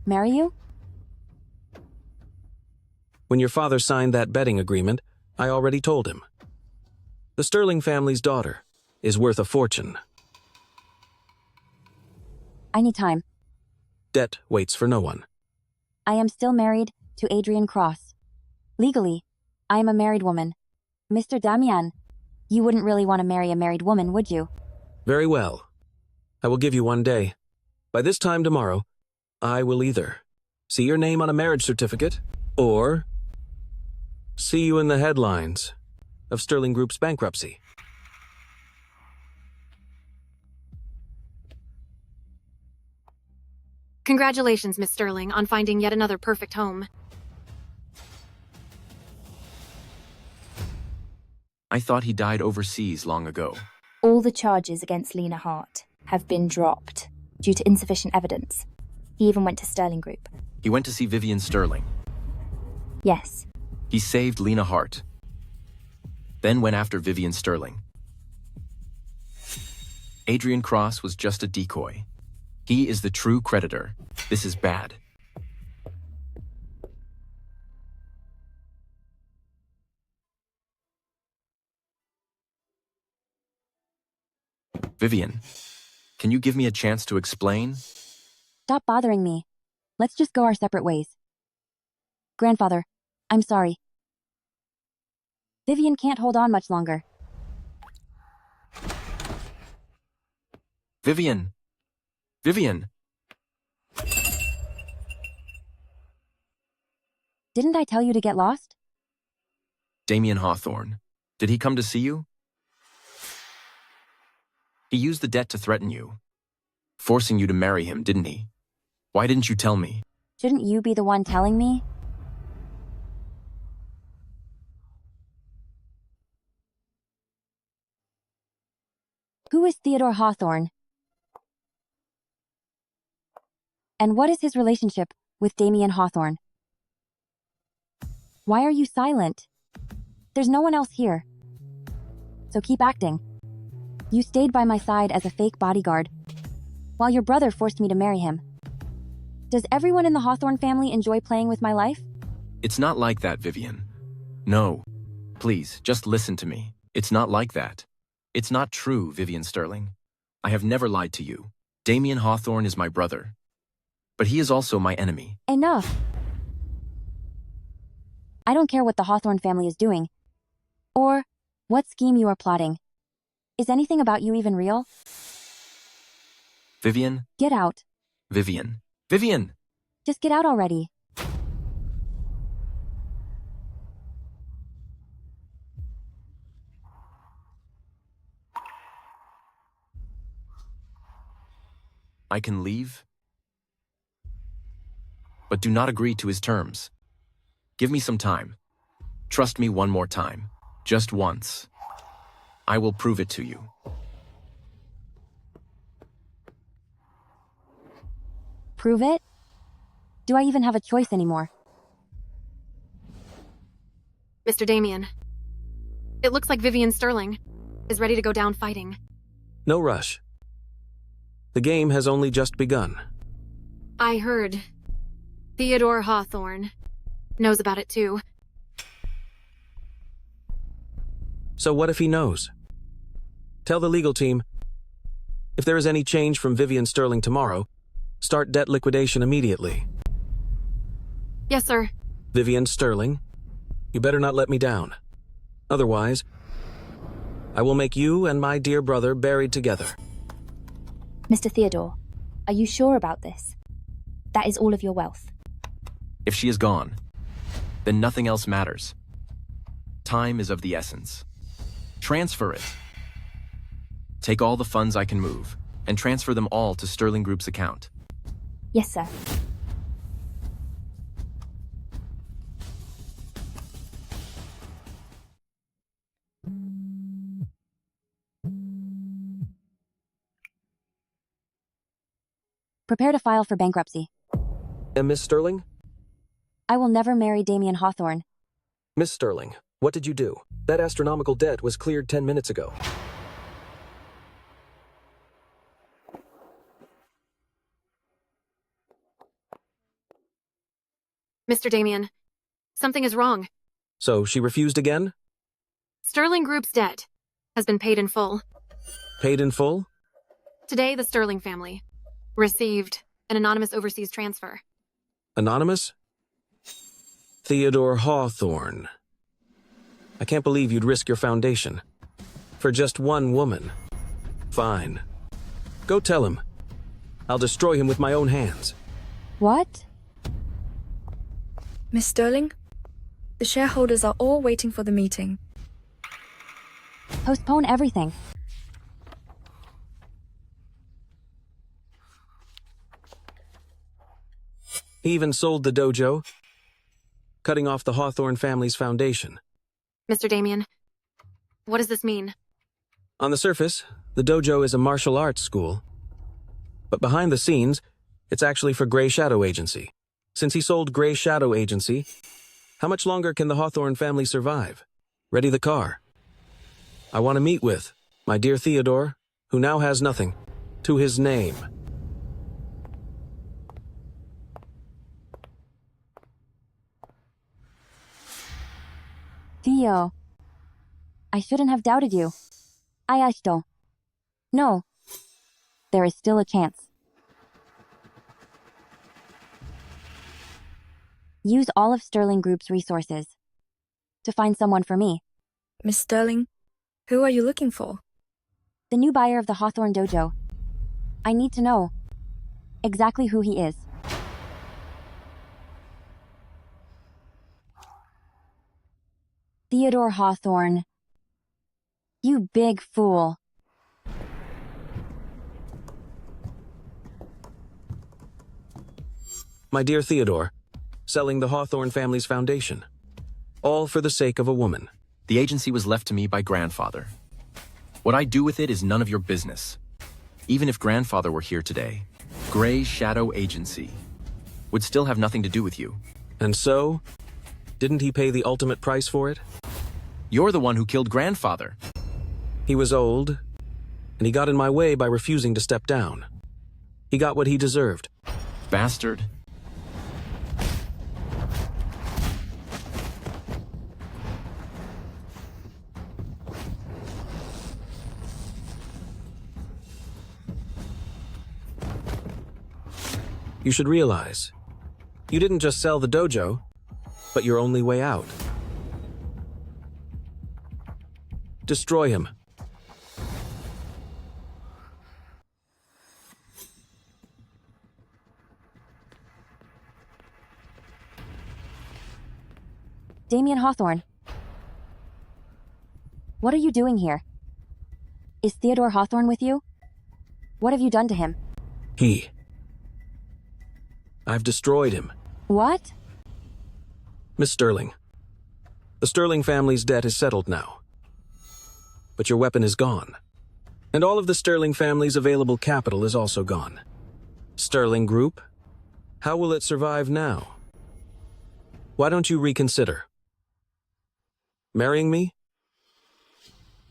Marry you? When your father signed that betting agreement, I already told him. The Sterling family's daughter is worth a fortune. I need time. Debt waits for no one. I am still married to Adrian Cross. Legally, I am a married woman. Mr. Damian, you wouldn't really want to marry a married woman, would you? Very well. I will give you one day. By this time tomorrow, I will either see your name on a marriage certificate, or see you in the headlines of Sterling Group's bankruptcy. Congratulations, Miss Sterling, on finding yet another perfect home. I thought he died overseas long ago. All the charges against Lena Hart have been dropped due to insufficient evidence. He even went to Sterling Group. He went to see Vivian Sterling. Yes. He saved Lena Hart. Then went after Vivian Sterling. Adrian Cross was just a decoy. He is the true creditor. This is bad. Vivian, can you give me a chance to explain? Stop bothering me. Let's just go our separate ways. Grandfather, I'm sorry. Vivian can't hold on much longer. Vivian! Vivian! Didn't I tell you to get lost? Damian Hawthorne. Did he come to see you? He used the debt to threaten you, forcing you to marry him, didn't he? Why didn't you tell me? Shouldn't you be the one telling me? Who is Theodore Hawthorne? And what is his relationship with Damian Hawthorne? Why are you silent? There's no one else here. So keep acting. You stayed by my side as a fake bodyguard, while your brother forced me to marry him. Does everyone in the Hawthorne family enjoy playing with my life? It's not like that, Vivian. No. Please, just listen to me. It's not like that. It's not true, Vivian Sterling. I have never lied to you. Damian Hawthorne is my brother. But he is also my enemy. Enough! I don't care what the Hawthorne family is doing, or what scheme you are plotting. Is anything about you even real? Vivian? Get out. Vivian. Vivian! Just get out already. I can leave, but do not agree to his terms. Give me some time. Trust me one more time. Just once. I will prove it to you. Prove it? Do I even have a choice anymore? Mr. Damian, it looks like Vivian Sterling is ready to go down fighting. No rush. The game has only just begun. I heard Theodore Hawthorne knows about it too. So what if he knows? Tell the legal team, if there is any change from Vivian Sterling tomorrow, start debt liquidation immediately. Yes, sir. Vivian Sterling, you better not let me down. Otherwise, I will make you and my dear brother buried together. Mr. Theodore, are you sure about this? That is all of your wealth. If she is gone, then nothing else matters. Time is of the essence. Transfer it. Take all the funds I can move, and transfer them all to Sterling Group's account. Yes, sir. Prepare to file for bankruptcy. And Miss Sterling? I will never marry Damian Hawthorne. Miss Sterling, what did you do? That astronomical debt was cleared 10 minutes ago. Mr. Damian, something is wrong. So she refused again? Sterling Group's debt has been paid in full. Paid in full? Today, the Sterling family received an anonymous overseas transfer. Anonymous? Theodore Hawthorne. I can't believe you'd risk your foundation. For just one woman. Fine. Go tell him. I'll destroy him with my own hands. What? Miss Sterling, the shareholders are all waiting for the meeting. Postpone everything. He even sold the dojo, cutting off the Hawthorne family's foundation. Mr. Damian, what does this mean? On the surface, the dojo is a martial arts school. But behind the scenes, it's actually for Grey Shadow Agency. Since he sold Grey Shadow Agency, how much longer can the Hawthorne family survive? Ready the car. I want to meet with my dear Theodore, who now has nothing to his name. Theo. I shouldn't have doubted you. Ayashto. No. There is still a chance. Use all of Sterling Group's resources to find someone for me. Miss Sterling, who are you looking for? The new buyer of the Hawthorne Dojo. I need to know exactly who he is. Theodore Hawthorne. You big fool. My dear Theodore, selling the Hawthorne family's foundation. All for the sake of a woman. The agency was left to me by grandfather. What I do with it is none of your business. Even if grandfather were here today, Gray Shadow Agency would still have nothing to do with you. And so, didn't he pay the ultimate price for it? You're the one who killed grandfather. He was old, and he got in my way by refusing to step down. He got what he deserved. Bastard. You should realize, you didn't just sell the dojo, but your only way out. Destroy him. Damian Hawthorne. What are you doing here? Is Theodore Hawthorne with you? What have you done to him? I've destroyed him. What? Miss Sterling, the Sterling family's debt is settled now. But your weapon is gone. And all of the Sterling family's available capital is also gone. Sterling Group? How will it survive now? Why don't you reconsider? Marrying me?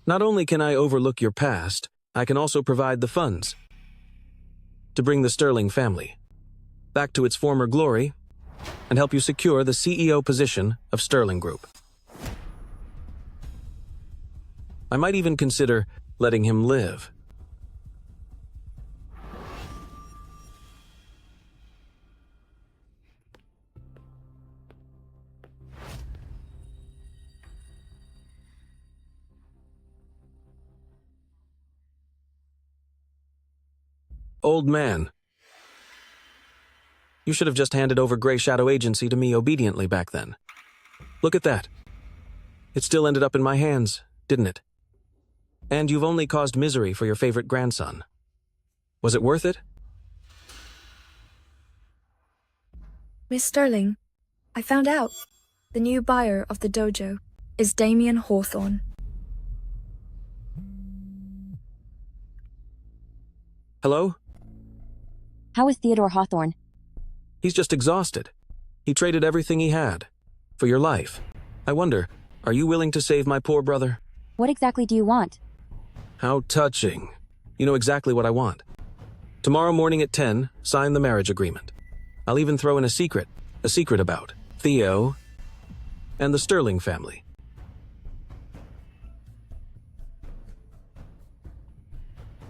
Not only can I overlook your past, I can also provide the funds to bring the Sterling family back to its former glory and help you secure the CEO position of Sterling Group. I might even consider letting him live. Old man. You should have just handed over Gray Shadow Agency to me obediently back then. Look at that. It still ended up in my hands, didn't it? And you've only caused misery for your favorite grandson. Was it worth it? Miss Sterling, I found out. The new buyer of the dojo is Damian Hawthorne. Hello? How is Theodore Hawthorne? He's just exhausted. He traded everything he had. For your life. I wonder, are you willing to save my poor brother? What exactly do you want? How touching. You know exactly what I want. Tomorrow morning at 10, sign the marriage agreement. I'll even throw in a secret about Theo and the Sterling family.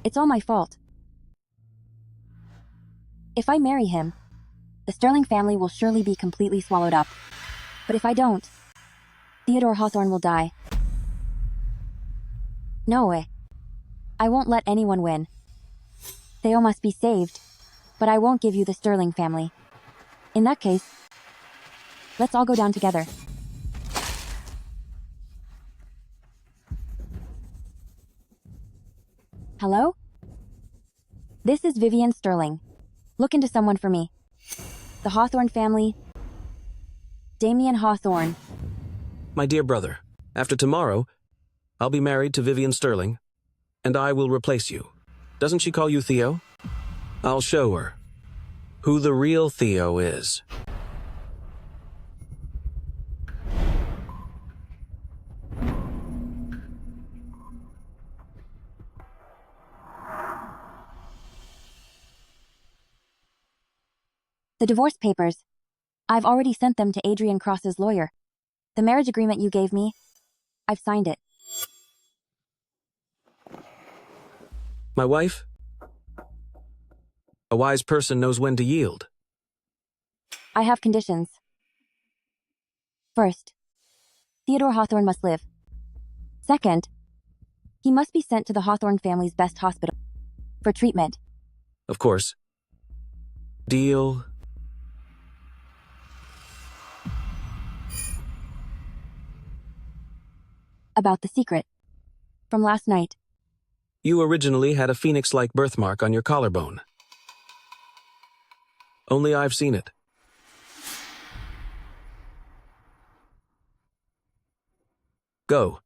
It's all my fault. If I marry him, the Sterling family will surely be completely swallowed up. But if I don't, Theodore Hawthorne will die. No way. I won't let anyone win. Theo must be saved, but I won't give you the Sterling family. In that case, let's all go down together. Hello? This is Vivian Sterling. Look into someone for me. The Hawthorne family. Damian Hawthorne. My dear brother, after tomorrow, I'll be married to Vivian Sterling, and I will replace you. Doesn't she call you Theo? I'll show her who the real Theo is. The divorce papers. I've already sent them to Adrian Cross's lawyer. The marriage agreement you gave me, I've signed it. My wife? A wise person knows when to yield. I have conditions. First, Theodore Hawthorne must live. Second, he must be sent to the Hawthorne family's best hospital for treatment. Of course. Deal. About the secret. From last night. You originally had a phoenix-like birthmark on your collarbone. Only I've seen it. Go.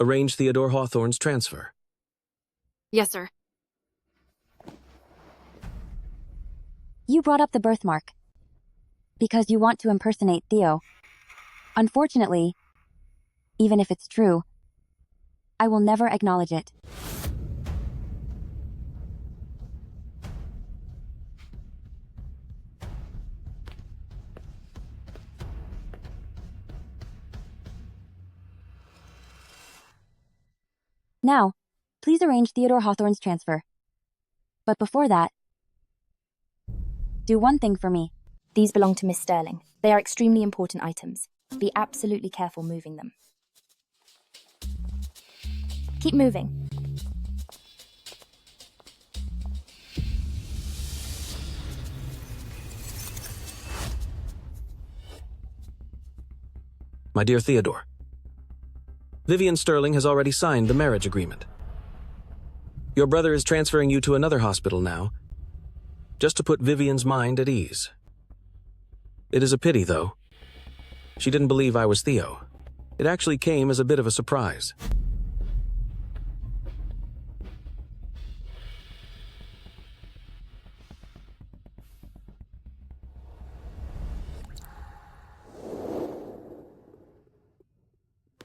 Arrange Theodore Hawthorne's transfer. Yes, sir. You brought up the birthmark. Because you want to impersonate Theo. Unfortunately, even if it's true, I will never acknowledge it. Now, please arrange Theodore Hawthorne's transfer. But before that, do one thing for me. These belong to Miss Sterling. They are extremely important items. Be absolutely careful moving them. Keep moving. My dear Theodore, Vivian Sterling has already signed the marriage agreement. Your brother is transferring you to another hospital now, just to put Vivian's mind at ease. It is a pity, though. She didn't believe I was Theo. It actually came as a bit of a surprise.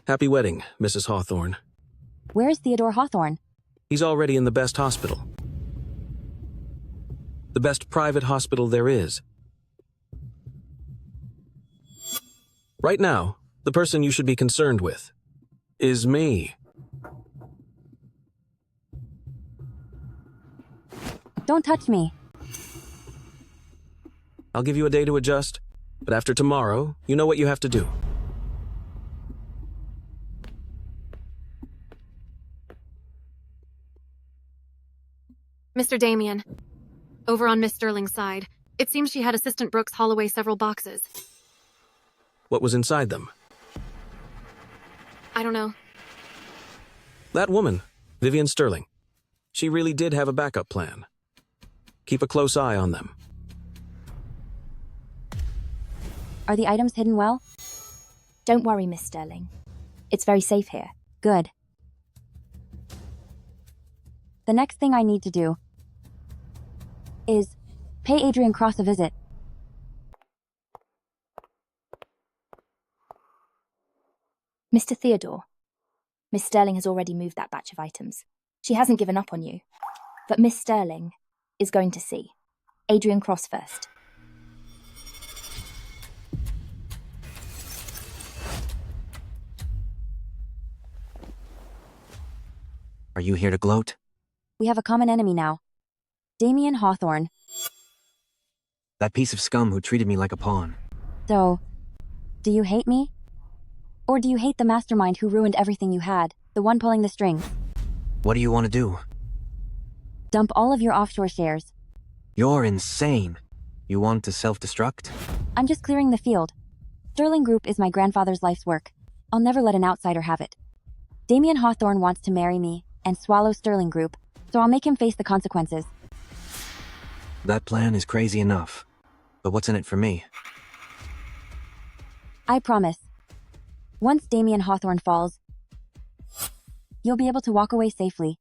Happy wedding, Mrs. Hawthorne. Where is Theodore Hawthorne? He's already in the best hospital. The best private hospital there is. Right now, the person you should be concerned with is me. Don't touch me. I'll give you a day to adjust, but after tomorrow, you know what you have to do. Mr. Damian, over on Miss Sterling's side, it seems she had Assistant Brooks haul away several boxes. What was inside them? I don't know. That woman, Vivian Sterling. She really did have a backup plan. Keep a close eye on them. Are the items hidden well? Don't worry, Miss Sterling. It's very safe here. Good. The next thing I need to do is pay Adrian Cross a visit. Mr. Theodore, Miss Sterling has already moved that batch of items. She hasn't given up on you. But Miss Sterling is going to see Adrian Cross first. Are you here to gloat? We have a common enemy now. Damian Hawthorne. That piece of scum who treated me like a pawn. So, do you hate me? Or do you hate the mastermind who ruined everything you had, the one pulling the strings? What do you want to do? Dump all of your offshore shares. You're insane. You want to self-destruct? I'm just clearing the field. Sterling Group is my grandfather's life's work. I'll never let an outsider have it. Damian Hawthorne wants to marry me and swallow Sterling Group, so I'll make him face the consequences. That plan is crazy enough. But what's in it for me? I promise. Once Damian Hawthorne falls, you'll be able to walk away safely.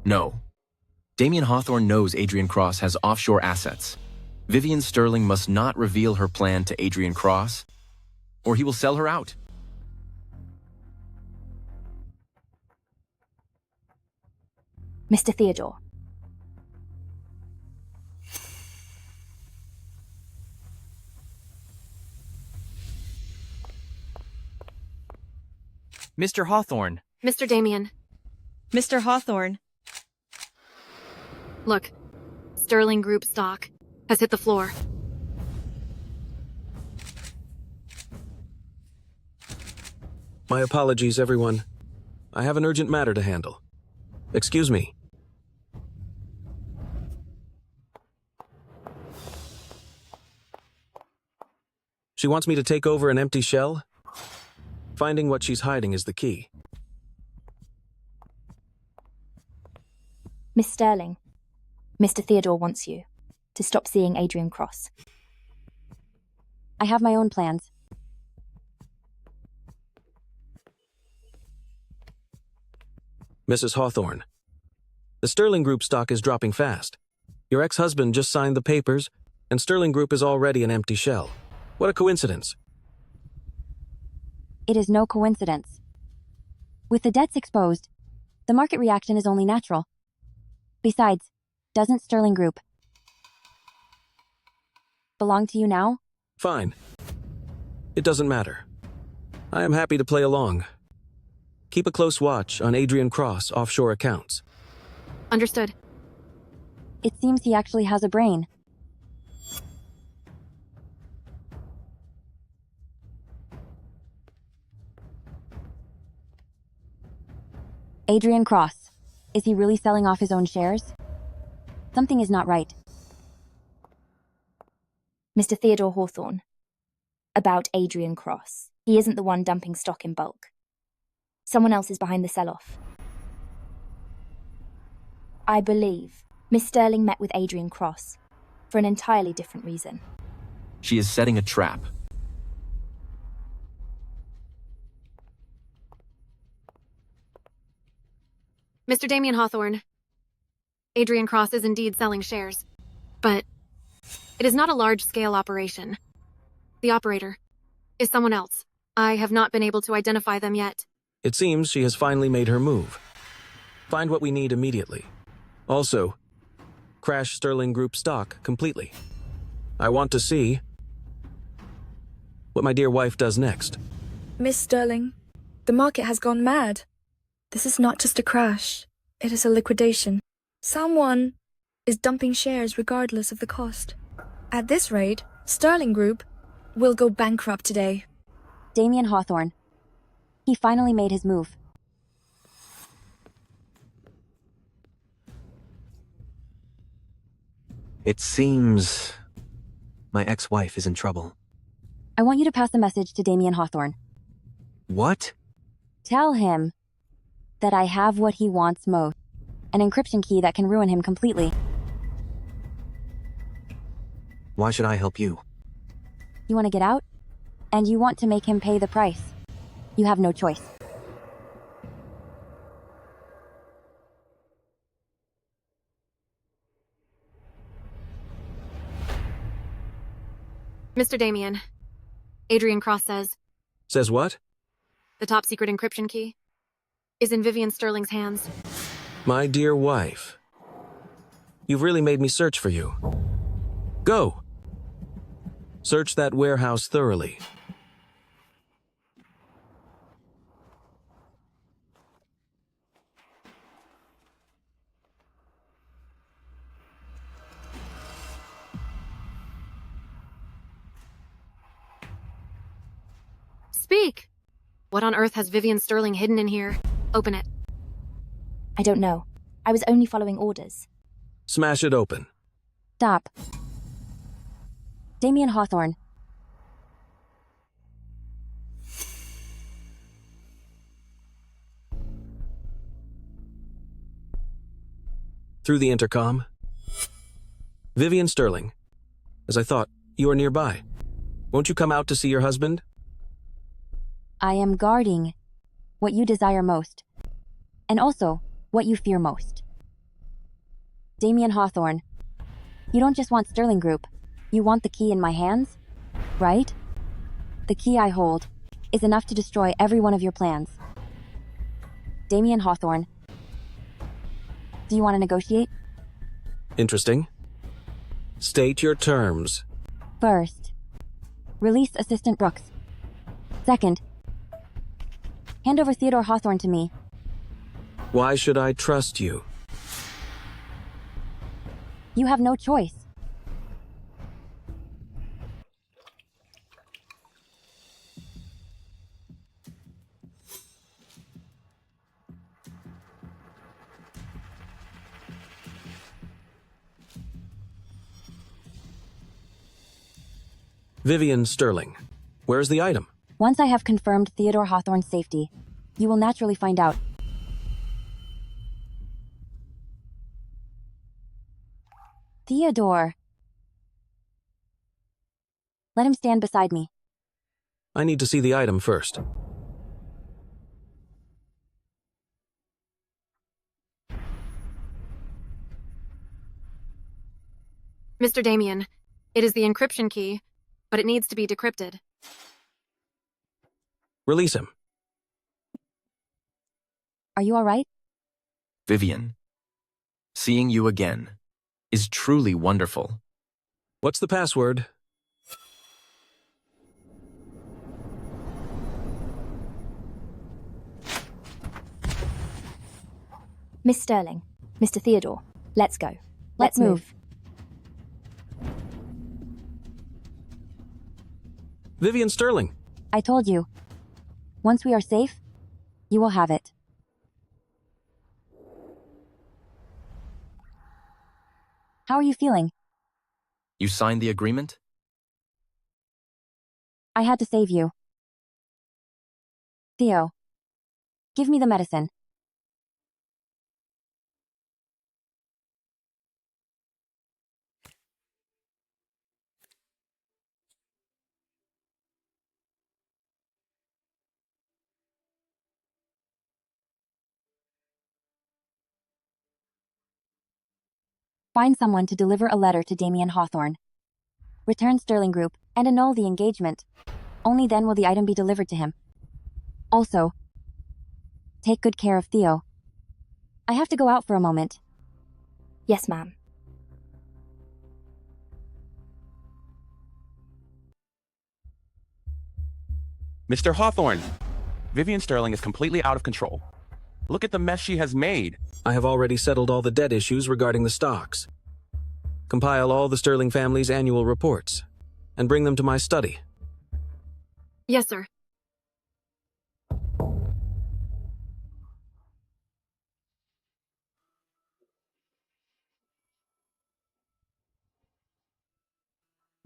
No. Damian Hawthorne knows Adrian Cross has offshore assets. Vivian Sterling must not reveal her plan to Adrian Cross, or he will sell her out. Mr. Theodore, Mr. Hawthorne. Mr. Damian. Mr. Hawthorne. Look, Sterling Group stock has hit the floor. My apologies, everyone. I have an urgent matter to handle. Excuse me. She wants me to take over an empty shell? Finding what she's hiding is the key. Miss Sterling, Mr. Theodore wants you to stop seeing Adrian Cross. I have my own plans. Mrs. Hawthorne, the Sterling Group stock is dropping fast. Your ex-husband just signed the papers, and Sterling Group is already an empty shell. What a coincidence. It is no coincidence. With the debts exposed, the market reaction is only natural. Besides, doesn't Sterling Group belong to you now? Fine. It doesn't matter. I am happy to play along. Keep a close watch on Adrian Cross offshore accounts. Understood. It seems he actually has a brain. Adrian Cross. Is he really selling off his own shares? Something is not right. Mr. Theodore Hawthorne. About Adrian Cross. He isn't the one dumping stock in bulk. Someone else is behind the sell-off. I believe Miss Sterling met with Adrian Cross for an entirely different reason. She is setting a trap. Mr. Damian Hawthorne. Adrian Cross is indeed selling shares, but it is not a large-scale operation. The operator is someone else. I have not been able to identify them yet. It seems she has finally made her move. Find what we need immediately. Also, crash Sterling Group stock completely. I want to see what my dear wife does next. Miss Sterling, the market has gone mad. This is not just a crash. It is a liquidation. Someone is dumping shares regardless of the cost. At this rate, Sterling Group will go bankrupt today. Damian Hawthorne. He finally made his move. It seems my ex-wife is in trouble. I want you to pass a message to Damian Hawthorne. What? Tell him that I have what he wants most. An encryption key that can ruin him completely. Why should I help you? You want to get out? And you want to make him pay the price. You have no choice. Mr. Damian, Adrian Cross says Says what? the top-secret encryption key is in Vivian Sterling's hands. My dear wife. You've really made me search for you. Go! Search that warehouse thoroughly. Speak! What on earth has Vivian Sterling hidden in here? Open it. I don't know. I was only following orders. Smash it open. Stop. Damian Hawthorne. Through the intercom. Vivian Sterling. As I thought, you are nearby. Won't you come out to see your husband? I am guarding what you desire most. And also, what you fear most. Damian Hawthorne. You don't just want Sterling Group. You want the key in my hands, right? The key I hold is enough to destroy every one of your plans. Damian Hawthorne. Do you want to negotiate? Interesting. State your terms. First, release Assistant Brooks. Second, Hand over Theodore Hawthorne to me. Why should I trust you? You have no choice. Vivian Sterling. Where's the item? Once I have confirmed Theodore Hawthorne's safety, you will naturally find out. Theodore. Let him stand beside me. I need to see the item first. Mr. Damian, it is the encryption key, but it needs to be decrypted. Release him. Are you all right? Vivian, seeing you again is truly wonderful. What's the password? Miss Sterling, Mr. Theodore, let's go. Let's move. Vivian Sterling. I told you. Once we are safe, you will have it. How are you feeling? You signed the agreement? I had to save you. Theo, give me the medicine. Find someone to deliver a letter to Damian Hawthorne. Return Sterling Group and annul the engagement. Only then will the item be delivered to him. Also, take good care of Theo. I have to go out for a moment. Yes, ma'am. Mr. Hawthorne, Vivian Sterling is completely out of control. Look at the mess she has made. I have already settled all the debt issues regarding the stocks. Compile all the Sterling family's annual reports and bring them to my study. Yes, sir.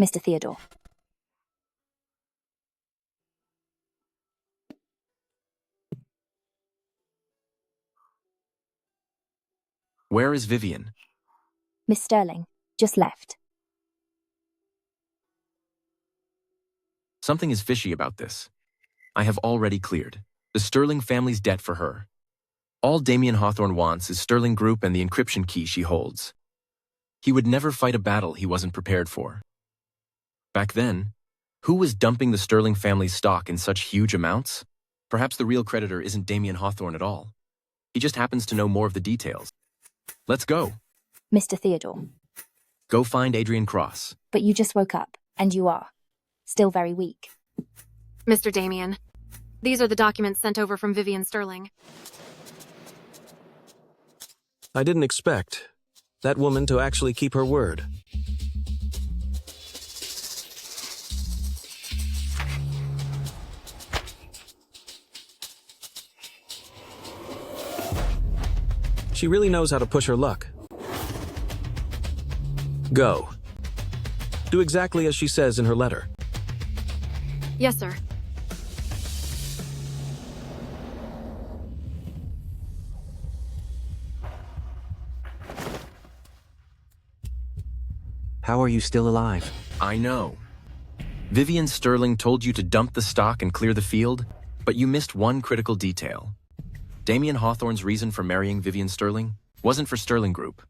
Mr. Theodore. Where is Vivian? Miss Sterling, just left. Something is fishy about this. I have already cleared the Sterling family's debt for her. All Damian Hawthorne wants is Sterling Group and the encryption key she holds. He would never fight a battle he wasn't prepared for. Back then, who was dumping the Sterling family's stock in such huge amounts? Perhaps the real creditor isn't Damian Hawthorne at all. He just happens to know more of the details. Let's go. Mr. Theodore. Go find Adrian Cross. But you just woke up, and you are still very weak. Mr. Damian, these are the documents sent over from Vivian Sterling. I didn't expect that woman to actually keep her word. She really knows how to push her luck. Go. Do exactly as she says in her letter. Yes, sir. How are you still alive? I know. Vivian Sterling told you to dump the stock and clear the field, but you missed one critical detail. Damian Hawthorne's reason for marrying Vivian Sterling wasn't for Sterling Group.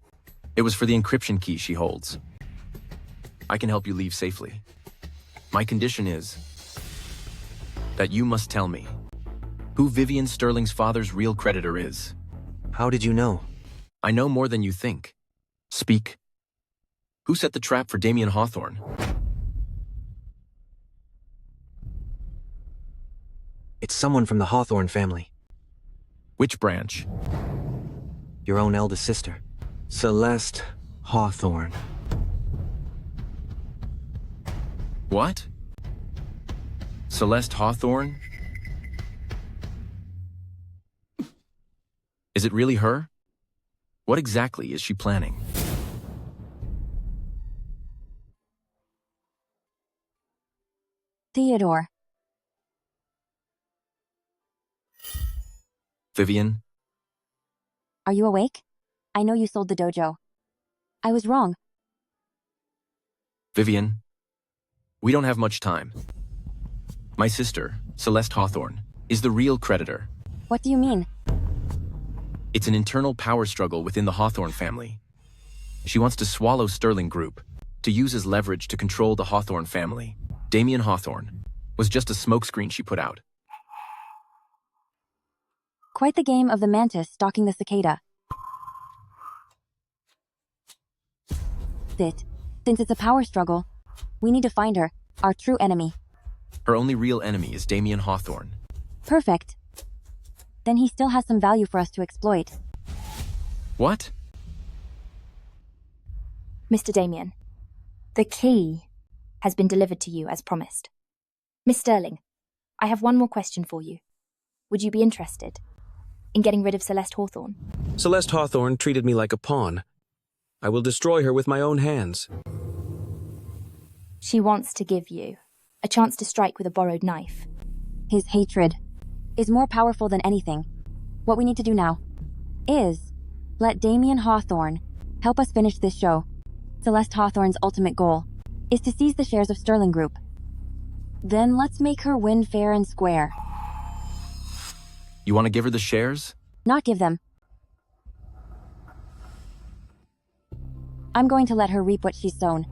It was for the encryption key she holds. I can help you leave safely. My condition is that you must tell me who Vivian Sterling's father's real creditor is. How did you know? I know more than you think. Speak. Who set the trap for Damian Hawthorne? It's someone from the Hawthorne family. Which branch? Your own eldest sister, Celeste Hawthorne. What? Celeste Hawthorne? Is it really her? What exactly is she planning? Theodore. Vivian? Are you awake? I know you sold the dojo. I was wrong. Vivian? We don't have much time. My sister, Celeste Hawthorne, is the real creditor. What do you mean? It's an internal power struggle within the Hawthorne family. She wants to swallow Sterling Group, to use as leverage to control the Hawthorne family. Damian Hawthorne was just a smokescreen she put out. Quite the game of the mantis stalking the cicada. Since it's a power struggle, we need to find her, our true enemy. Her only real enemy is Damian Hawthorne. Perfect. Then he still has some value for us to exploit. What? Mr. Damian, the key has been delivered to you as promised. Miss Sterling, I have one more question for you. Would you be interested in getting rid of Celeste Hawthorne? Celeste Hawthorne treated me like a pawn. I will destroy her with my own hands. She wants to give you a chance to strike with a borrowed knife. His hatred is more powerful than anything. What we need to do now is let Damian Hawthorne help us finish this show. Celeste Hawthorne's ultimate goal is to seize the shares of Sterling Group. Then let's make her win fair and square. You want to give her the shares? Not give them. I'm going to let her reap what she's sown.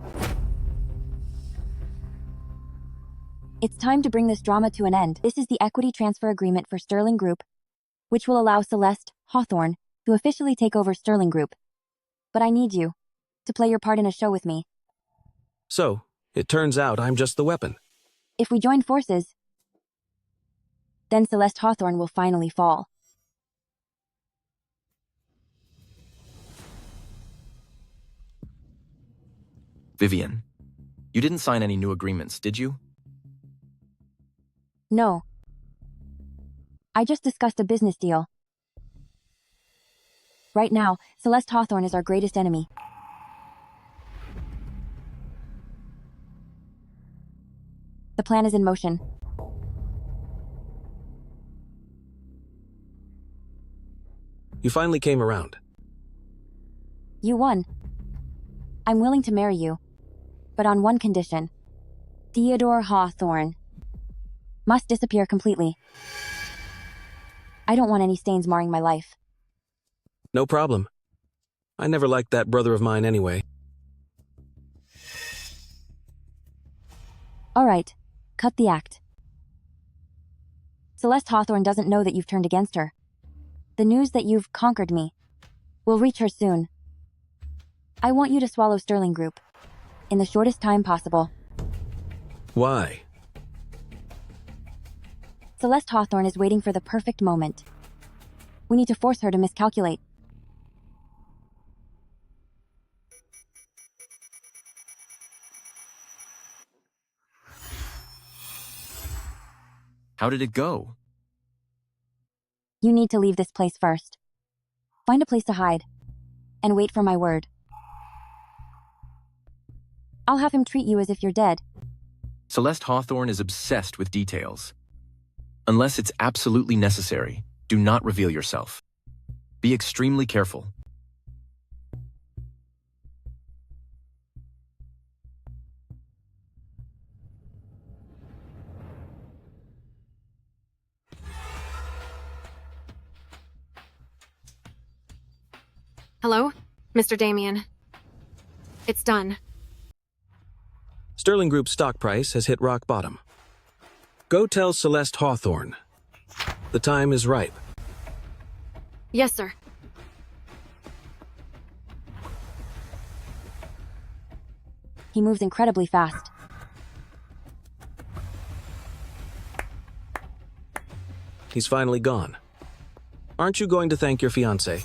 It's time to bring this drama to an end. This is the equity transfer agreement for Sterling Group, which will allow Celeste Hawthorne to officially take over Sterling Group. But I need you to play your part in a show with me. So, it turns out I'm just the weapon. If we join forces, then Celeste Hawthorne will finally fall. Vivian, you didn't sign any new agreements, did you? No. I just discussed a business deal. Right now, Celeste Hawthorne is our greatest enemy. The plan is in motion. You finally came around. You won. I'm willing to marry you, but on one condition. Theodore Hawthorne must disappear completely. I don't want any stains marring my life. No problem. I never liked that brother of mine anyway. All right, cut the act. Celeste Hawthorne doesn't know that you've turned against her. The news that you've conquered me will reach her soon. I want you to swallow Sterling Group in the shortest time possible. Why? Celeste Hawthorne is waiting for the perfect moment. We need to force her to miscalculate. How did it go? You need to leave this place first. Find a place to hide, and wait for my word. I'll have him treat you as if you're dead. Celeste Hawthorne is obsessed with details. Unless it's absolutely necessary, do not reveal yourself. Be extremely careful. Hello? Mr. Damian. It's done. Sterling Group's stock price has hit rock bottom. Go tell Celeste Hawthorne. The time is ripe. Yes, sir. He moves incredibly fast. He's finally gone. Aren't you going to thank your fiancé?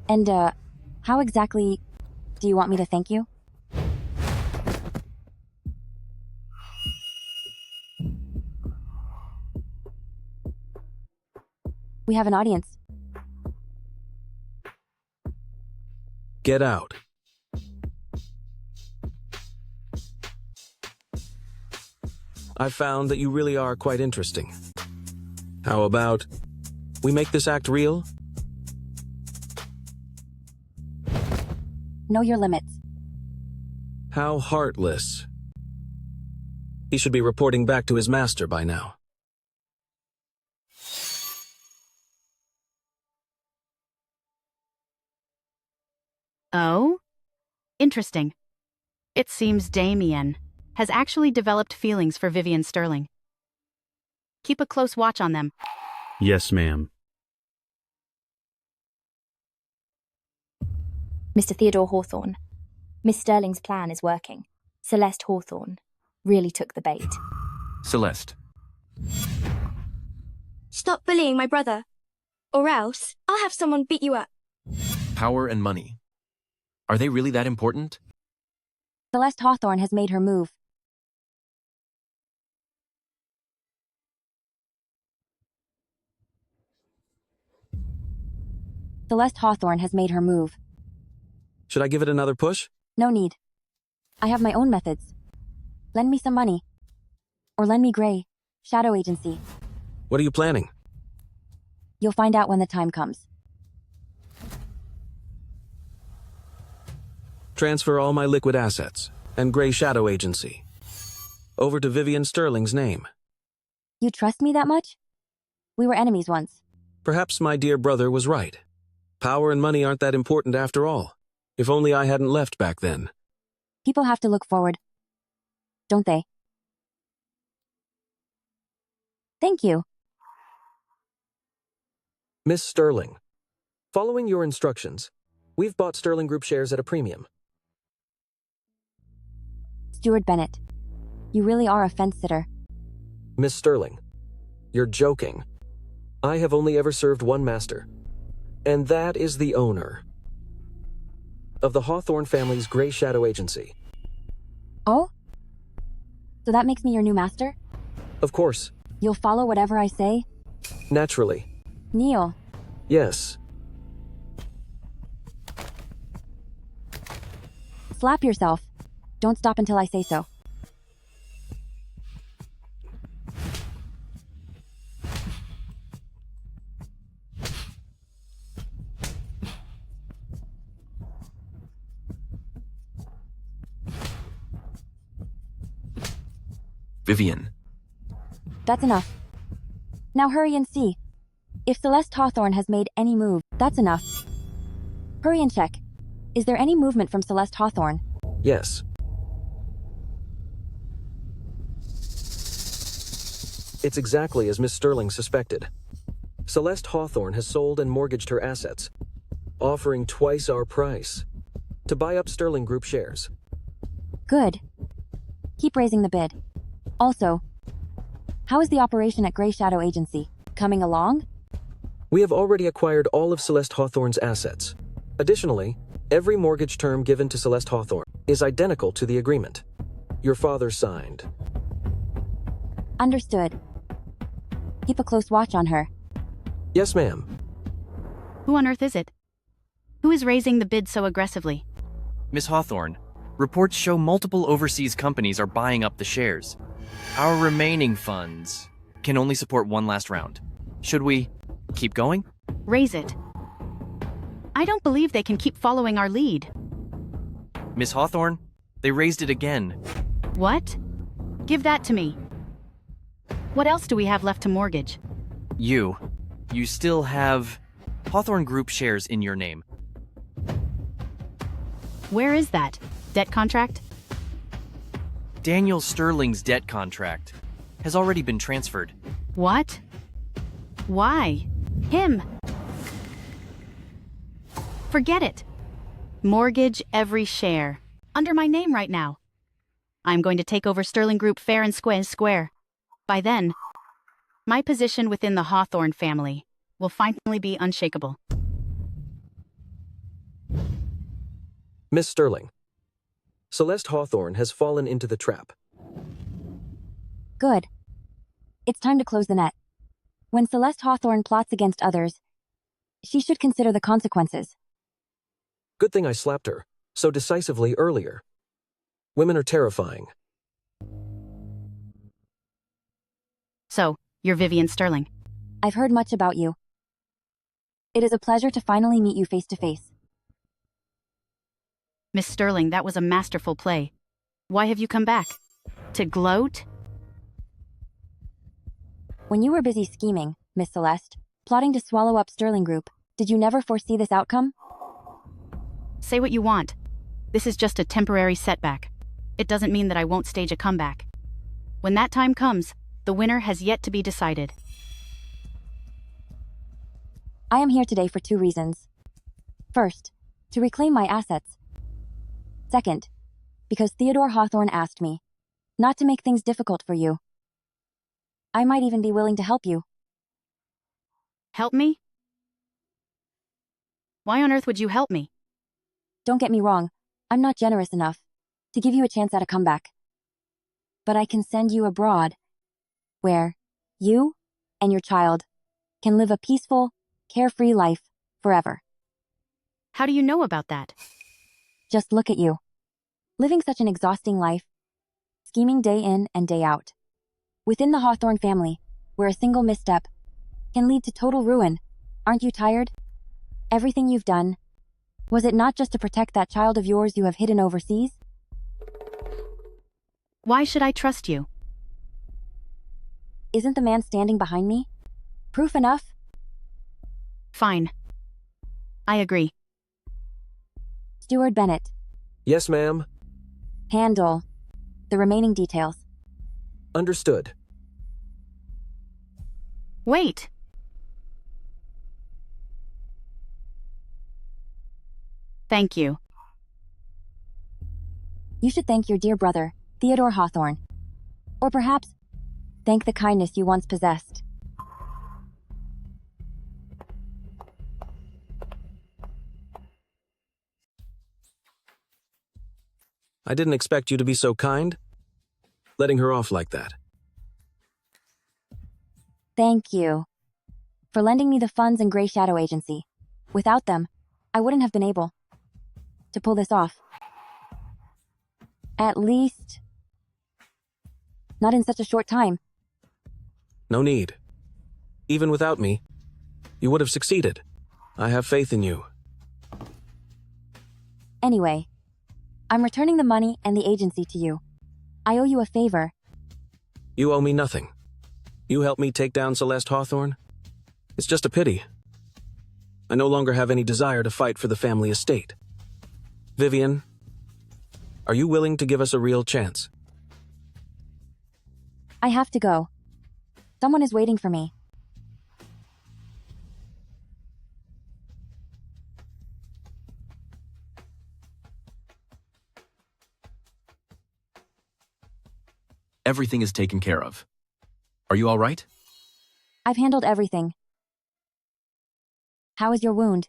And, how exactly do you want me to thank you? We have an audience. Get out. I've found that you really are quite interesting. How about we make this act real? Know your limits. How heartless. He should be reporting back to his master by now. Oh? Interesting. It seems Damian has actually developed feelings for Vivian Sterling. Keep a close watch on them. Yes, ma'am. Mr. Theodore Hawthorne, Miss Sterling's plan is working. Celeste Hawthorne really took the bait. Celeste. Stop bullying my brother, or else I'll have someone beat you up. Power and money. Are they really that important? Celeste Hawthorne has made her move. Celeste Hawthorne has made her move. Should I give it another push? No need. I have my own methods. Lend me some money. Or lend me Gray, Shadow Agency. What are you planning? You'll find out when the time comes. Transfer all my liquid assets and Gray Shadow Agency over to Vivian Sterling's name. You trust me that much? We were enemies once. Perhaps my dear brother was right. Power and money aren't that important after all. If only I hadn't left back then. People have to look forward. Don't they? Thank you. Miss Sterling, following your instructions, we've bought Sterling Group shares at a premium. Stuart Bennett, you really are a fence-sitter. Miss Sterling, you're joking. I have only ever served one master, and that is the owner of the Hawthorne family's Gray Shadow Agency. Oh? So that makes me your new master? Of course. You'll follow whatever I say? Naturally. Neil. Yes. Slap yourself. Don't stop until I say so. Vivian. That's enough. Now hurry and see. If Celeste Hawthorne has made any move, that's enough. Hurry and check. Is there any movement from Celeste Hawthorne? Yes. It's exactly as Miss Sterling suspected. Celeste Hawthorne has sold and mortgaged her assets, offering twice our price to buy up Sterling Group shares. Good. Keep raising the bid. Also, how is the operation at Gray Shadow Agency? Coming along? We have already acquired all of Celeste Hawthorne's assets. Additionally, every mortgage term given to Celeste Hawthorne is identical to the agreement your father signed. Understood. Keep a close watch on her. Yes, ma'am. Who on earth is it? Who is raising the bid so aggressively? Miss Hawthorne, reports show multiple overseas companies are buying up the shares. Our remaining funds can only support one last round. Should we keep going? Raise it. I don't believe they can keep following our lead. Miss Hawthorne, they raised it again. What? Give that to me. What else do we have left to mortgage? You still have Hawthorne Group shares in your name. Where is that? Debt contract? Daniel Sterling's debt contract has already been transferred. What? Why? Him? Forget it. Mortgage every share. Under my name right now. I'm going to take over Sterling Group fair and square. By then, my position within the Hawthorne family will finally be unshakable. Miss Sterling, Celeste Hawthorne has fallen into the trap. Good. It's time to close the net. When Celeste Hawthorne plots against others, she should consider the consequences. Good thing I slapped her so decisively earlier. Women are terrifying. So, you're Vivian Sterling. I've heard much about you. It is a pleasure to finally meet you face to face. Miss Sterling, that was a masterful play. Why have you come back? To gloat? When you were busy scheming, Miss Celeste, plotting to swallow up Sterling Group, did you never foresee this outcome? Say what you want. This is just a temporary setback. It doesn't mean that I won't stage a comeback. When that time comes, the winner has yet to be decided. I am here today for 2 reasons. First, to reclaim my assets. Second, because Theodore Hawthorne asked me not to make things difficult for you. I might even be willing to help you. Help me? Why on earth would you help me? Don't get me wrong, I'm not generous enough to give you a chance at a comeback. But I can send you abroad, where you and your child can live a peaceful, carefree life forever. How do you know about that? Just look at you. Living such an exhausting life, scheming day in and day out. Within the Hawthorne family, where a single misstep can lead to total ruin. Aren't you tired? Everything you've done, was it not just to protect that child of yours you have hidden overseas? Why should I trust you? Isn't the man standing behind me proof enough? Fine. I agree. Steward Bennett. Yes, ma'am. Handle the remaining details. Understood. Wait. Thank you. You should thank your dear brother, Theodore Hawthorne. Or perhaps, thank the kindness you once possessed. I didn't expect you to be so kind. Letting her off like that. Thank you for lending me the funds and Grey Shadow Agency. Without them, I wouldn't have been able to pull this off. At least, not in such a short time. No need. Even without me, you would have succeeded. I have faith in you. Anyway, I'm returning the money and the agency to you. I owe you a favor. You owe me nothing. You helped me take down Celeste Hawthorne. It's just a pity. I no longer have any desire to fight for the family estate. Vivian, are you willing to give us a real chance? I have to go. Someone is waiting for me. Everything is taken care of. Are you all right? I've handled everything. How is your wound?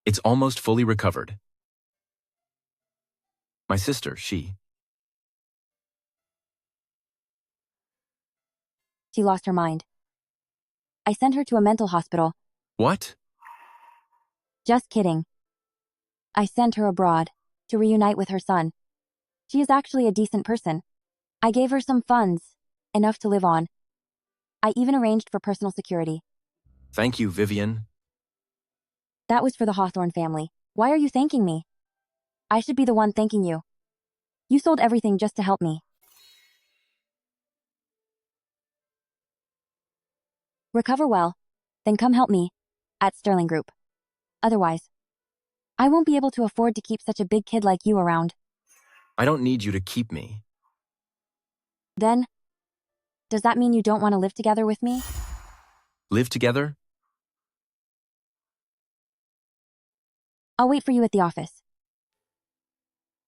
It's almost fully recovered. My sister, she lost her mind. I sent her to a mental hospital. What? Just kidding. I sent her abroad to reunite with her son. She is actually a decent person. I gave her some funds, enough to live on. I even arranged for personal security. Thank you, Vivian. That was for the Hawthorne family. Why are you thanking me? I should be the one thanking you. You sold everything just to help me. Recover well, then come help me at Sterling Group. Otherwise, I won't be able to afford to keep such a big kid like you around. I don't need you to keep me. Then, does that mean you don't want to live together with me? Live together? I'll wait for you at the office.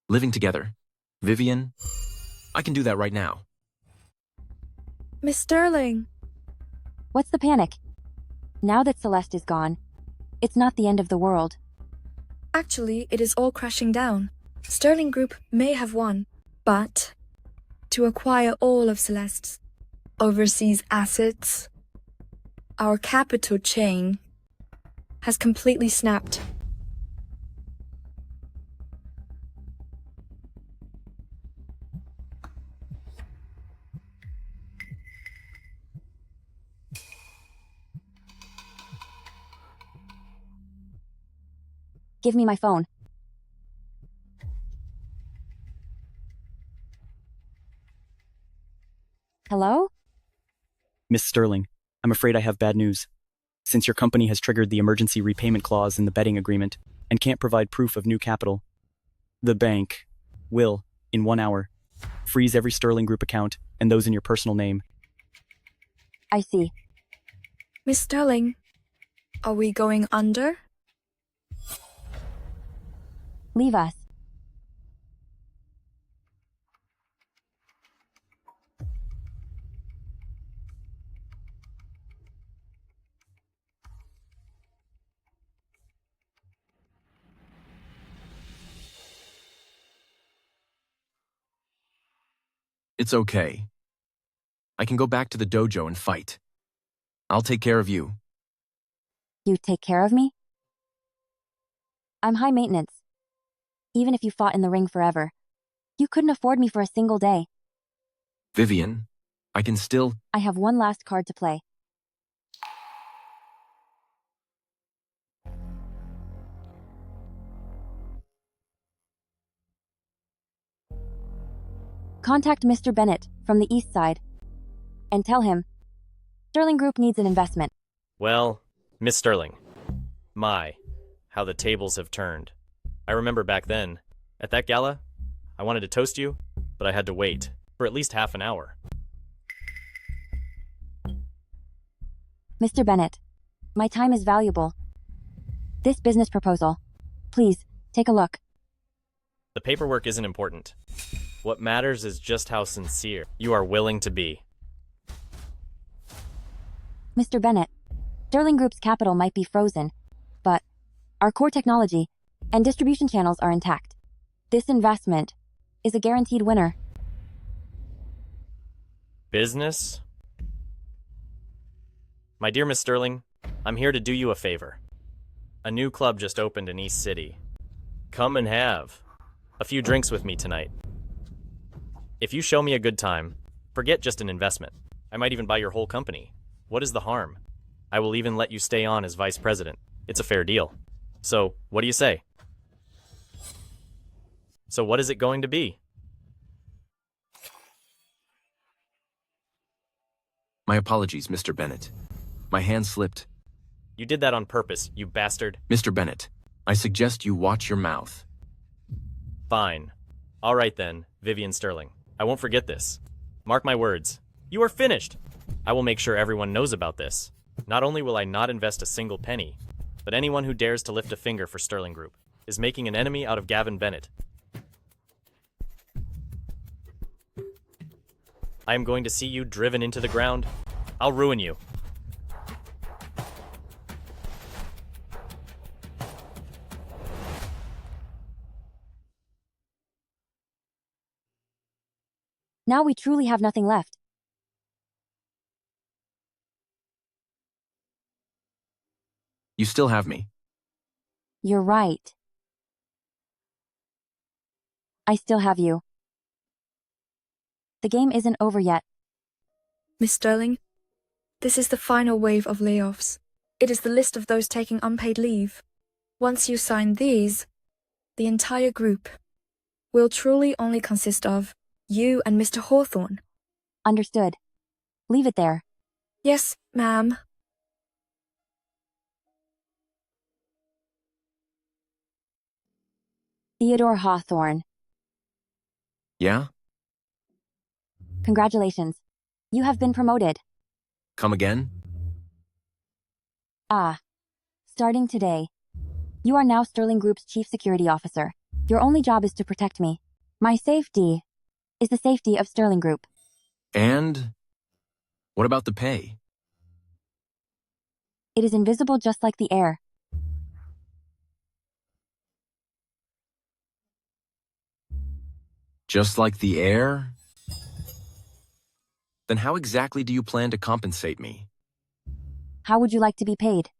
Living together. Vivian, I can do that right now. Miss Sterling! What's the panic? Now that Celeste is gone, it's not the end of the world. Actually, it is all crashing down. Sterling Group may have won, but to acquire all of Celeste's overseas assets, our capital chain has completely snapped. Give me my phone. Hello? Miss Sterling, I'm afraid I have bad news. Since your company has triggered the emergency repayment clause in the betting agreement and can't provide proof of new capital, the bank will, in 1 hour, freeze every Sterling Group account and those in your personal name. I see. Miss Sterling, are we going under? Leave us. It's okay. I can go back to the dojo and fight. I'll take care of you. You take care of me? I'm high maintenance. Even if you fought in the ring forever, you couldn't afford me for a single day. Vivian, I can still... I have one last card to play. Contact Mr. Bennett from the East Side and tell him Sterling Group needs an investment. Well, Miss Sterling, my, how the tables have turned. I remember back then, at that gala, I wanted to toast you, but I had to wait for at least half an hour. Mr. Bennett, my time is valuable. This business proposal, please, take a look. The paperwork isn't important. What matters is just how sincere you are willing to be. Mr. Bennett, Sterling Group's capital might be frozen, but our core technology and distribution channels are intact. This investment is a guaranteed winner. Business? My dear Miss Sterling, I'm here to do you a favor. A new club just opened in East City. Come and have a few drinks with me tonight. If you show me a good time, forget just an investment. I might even buy your whole company. What is the harm? I will even let you stay on as vice president. It's a fair deal. So, what do you say? So what is it going to be? My apologies, Mr. Bennett. My hand slipped. You did that on purpose, you bastard. Mr. Bennett, I suggest you watch your mouth. Fine. All right then, Vivian Sterling. I won't forget this. Mark my words. You are finished! I will make sure everyone knows about this. Not only will I not invest a single penny, but anyone who dares to lift a finger for Sterling Group is making an enemy out of Gavin Bennett. I am going to see you driven into the ground. I'll ruin you. Now we truly have nothing left. You still have me. You're right. I still have you. The game isn't over yet. Miss Sterling, this is the final wave of layoffs. It is the list of those taking unpaid leave. Once you sign these, the entire group will truly only consist of you and Mr. Hawthorne. Understood. Leave it there. Yes, ma'am. Theodore Hawthorne. Yeah? Congratulations. You have been promoted. Come again? Starting today, you are now Sterling Group's Chief Security Officer. Your only job is to protect me. My safety is the safety of Sterling Group. And What about the pay? It is invisible just like the air. Just like the air? Then how exactly do you plan to compensate me? How would you like to be paid?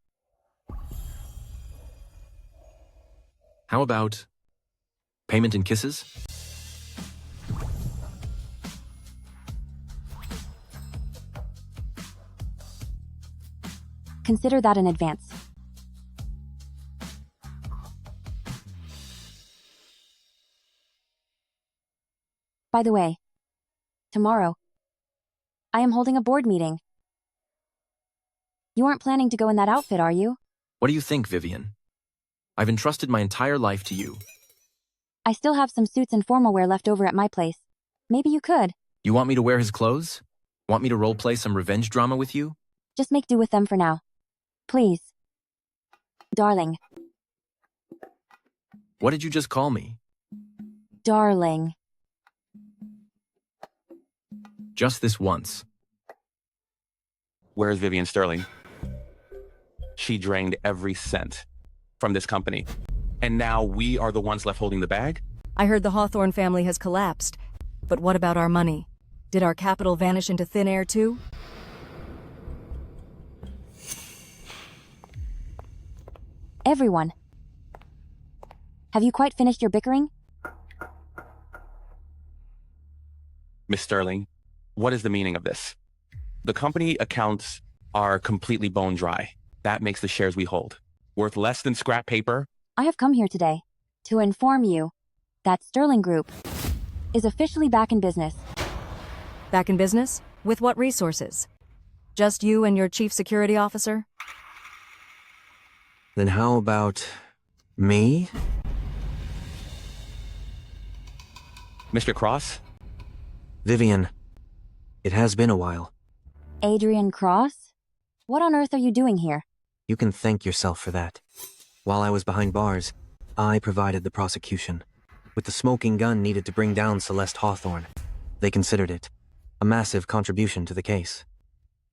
How about payment in kisses? Consider that in advance. By the way, tomorrow, I am holding a board meeting. You aren't planning to go in that outfit, are you? What do you think, Vivian? I've entrusted my entire life to you. I still have some suits and formal wear left over at my place. Maybe you could. You want me to wear his clothes? Want me to roleplay some revenge drama with you? Just make do with them for now. Please. Darling. What did you just call me? Darling. Just this once. Where's Vivian Sterling? She drained every cent from this company. And now we are the ones left holding the bag? I heard the Hawthorne family has collapsed. But what about our money? Did our capital vanish into thin air too? Everyone. Have you quite finished your bickering? Miss Sterling, what is the meaning of this? The company accounts are completely bone dry. That makes the shares we hold worth less than scrap paper. I have come here today to inform you that Sterling Group is officially back in business. Back in business? With what resources? Just you and your chief security officer? Then how about me? Mr. Cross? Vivian, it has been a while. Adrian Cross? What on earth are you doing here? You can thank yourself for that. While I was behind bars, I provided the prosecution with the smoking gun needed to bring down Celeste Hawthorne. They considered it a massive contribution to the case.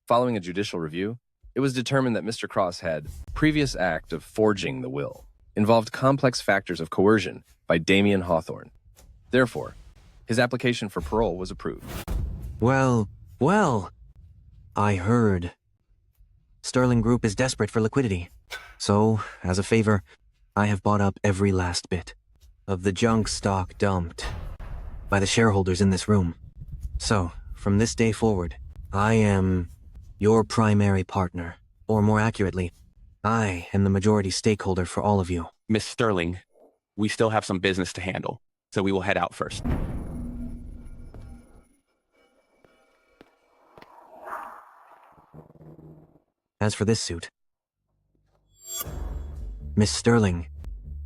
Following a judicial review, it was determined that Mr. Cross had previous act of forging the will, involved complex factors of coercion by Damian Hawthorne. Therefore, his application for parole was approved. Well, I heard. Sterling Group is desperate for liquidity. So, as a favor, I have bought up every last bit of the junk stock dumped by the shareholders in this room. So, from this day forward, I am your primary partner. Or more accurately, I am the majority stakeholder for all of you. Miss Sterling, we still have some business to handle, so we will head out first. As for this suit, Miss Sterling,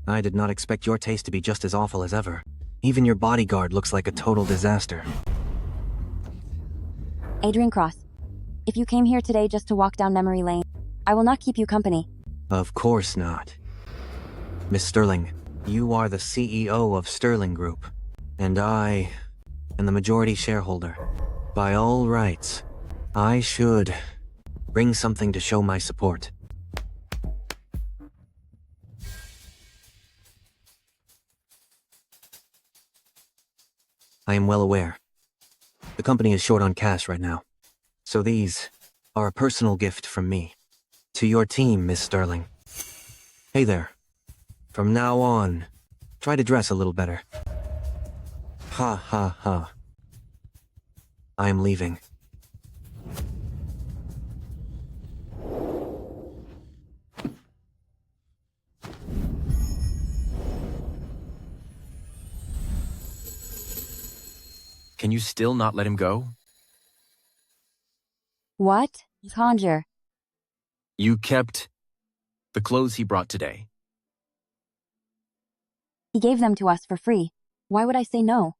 I did not expect your taste to be just as awful as ever. Even your bodyguard looks like a total disaster. Adrian Cross, if you came here today just to walk down memory lane, I will not keep you company. Of course not. Miss Sterling, you are the CEO of Sterling Group, and I am the majority shareholder. By all rights, I should bring something to show my support. I am well aware. The company is short on cash right now. So these are a personal gift from me. To your team, Miss Sterling. Hey there. From now on, try to dress a little better. Ha ha ha. I am leaving. Can you still not let him go? What? Conjure. You kept the clothes he brought today. He gave them to us for free. Why would I say no?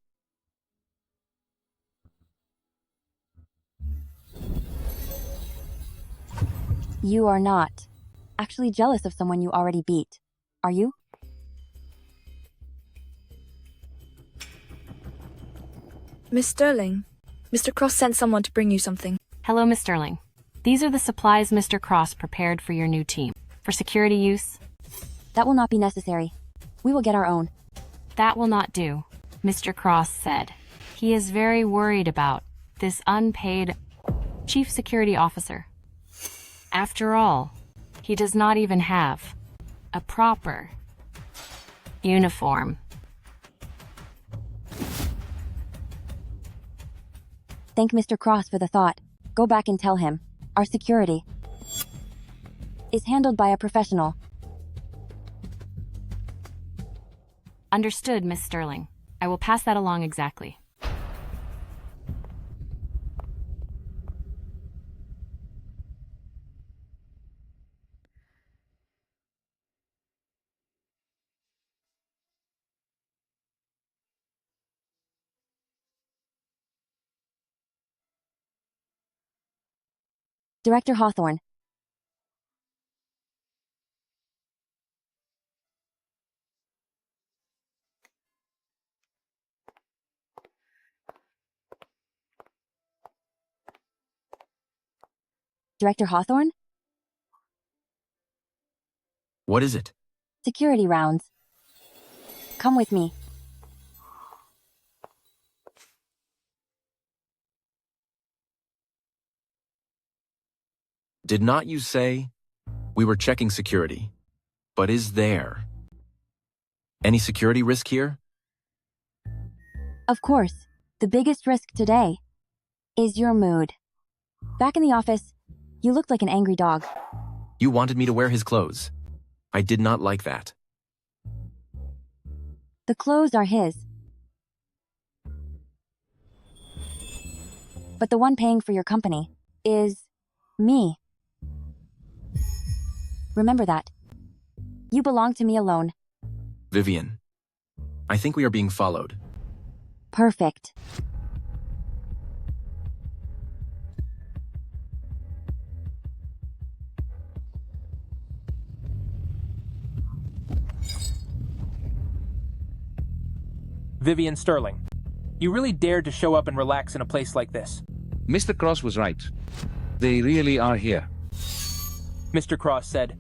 You are not actually jealous of someone you already beat, are you? Miss Sterling, Mr. Cross sent someone to bring you something. Hello, Miss Sterling. These are the supplies Mr. Cross prepared for your new team. For security use? That will not be necessary. We will get our own. That will not do, Mr. Cross said. He is very worried about this unpaid chief security officer. After all, he does not even have a proper uniform. Thank Mr. Cross for the thought. Go back and tell him. Our security is handled by a professional. Understood, Miss Sterling. I will pass that along exactly. Director Hawthorne. Director Hawthorne? What is it? Security rounds. Come with me. Did not you say we were checking security? But is there any security risk here? Of course. The biggest risk today is your mood. Back in the office, you looked like an angry dog. You wanted me to wear his clothes. I did not like that. The clothes are his. But the one paying for your company is me. Remember that. You belong to me alone. Vivian, I think we are being followed. Perfect. Vivian Sterling, you really dared to show up and relax in a place like this. Mr. Cross was right. They really are here. Mr. Cross said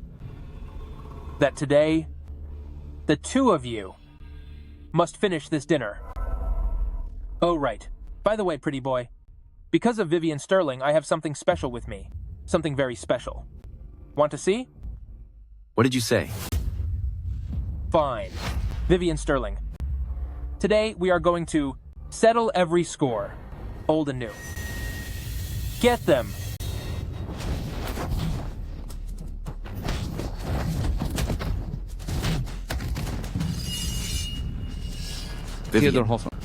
that today, the two of you must finish this dinner. Oh, right. By the way, pretty boy, because of Vivian Sterling, I have something special with me. Something very special. Want to see? What did you say? Fine. Vivian Sterling. Today, we are going to settle every score, old and new. Get them! Theodore Hawthorne.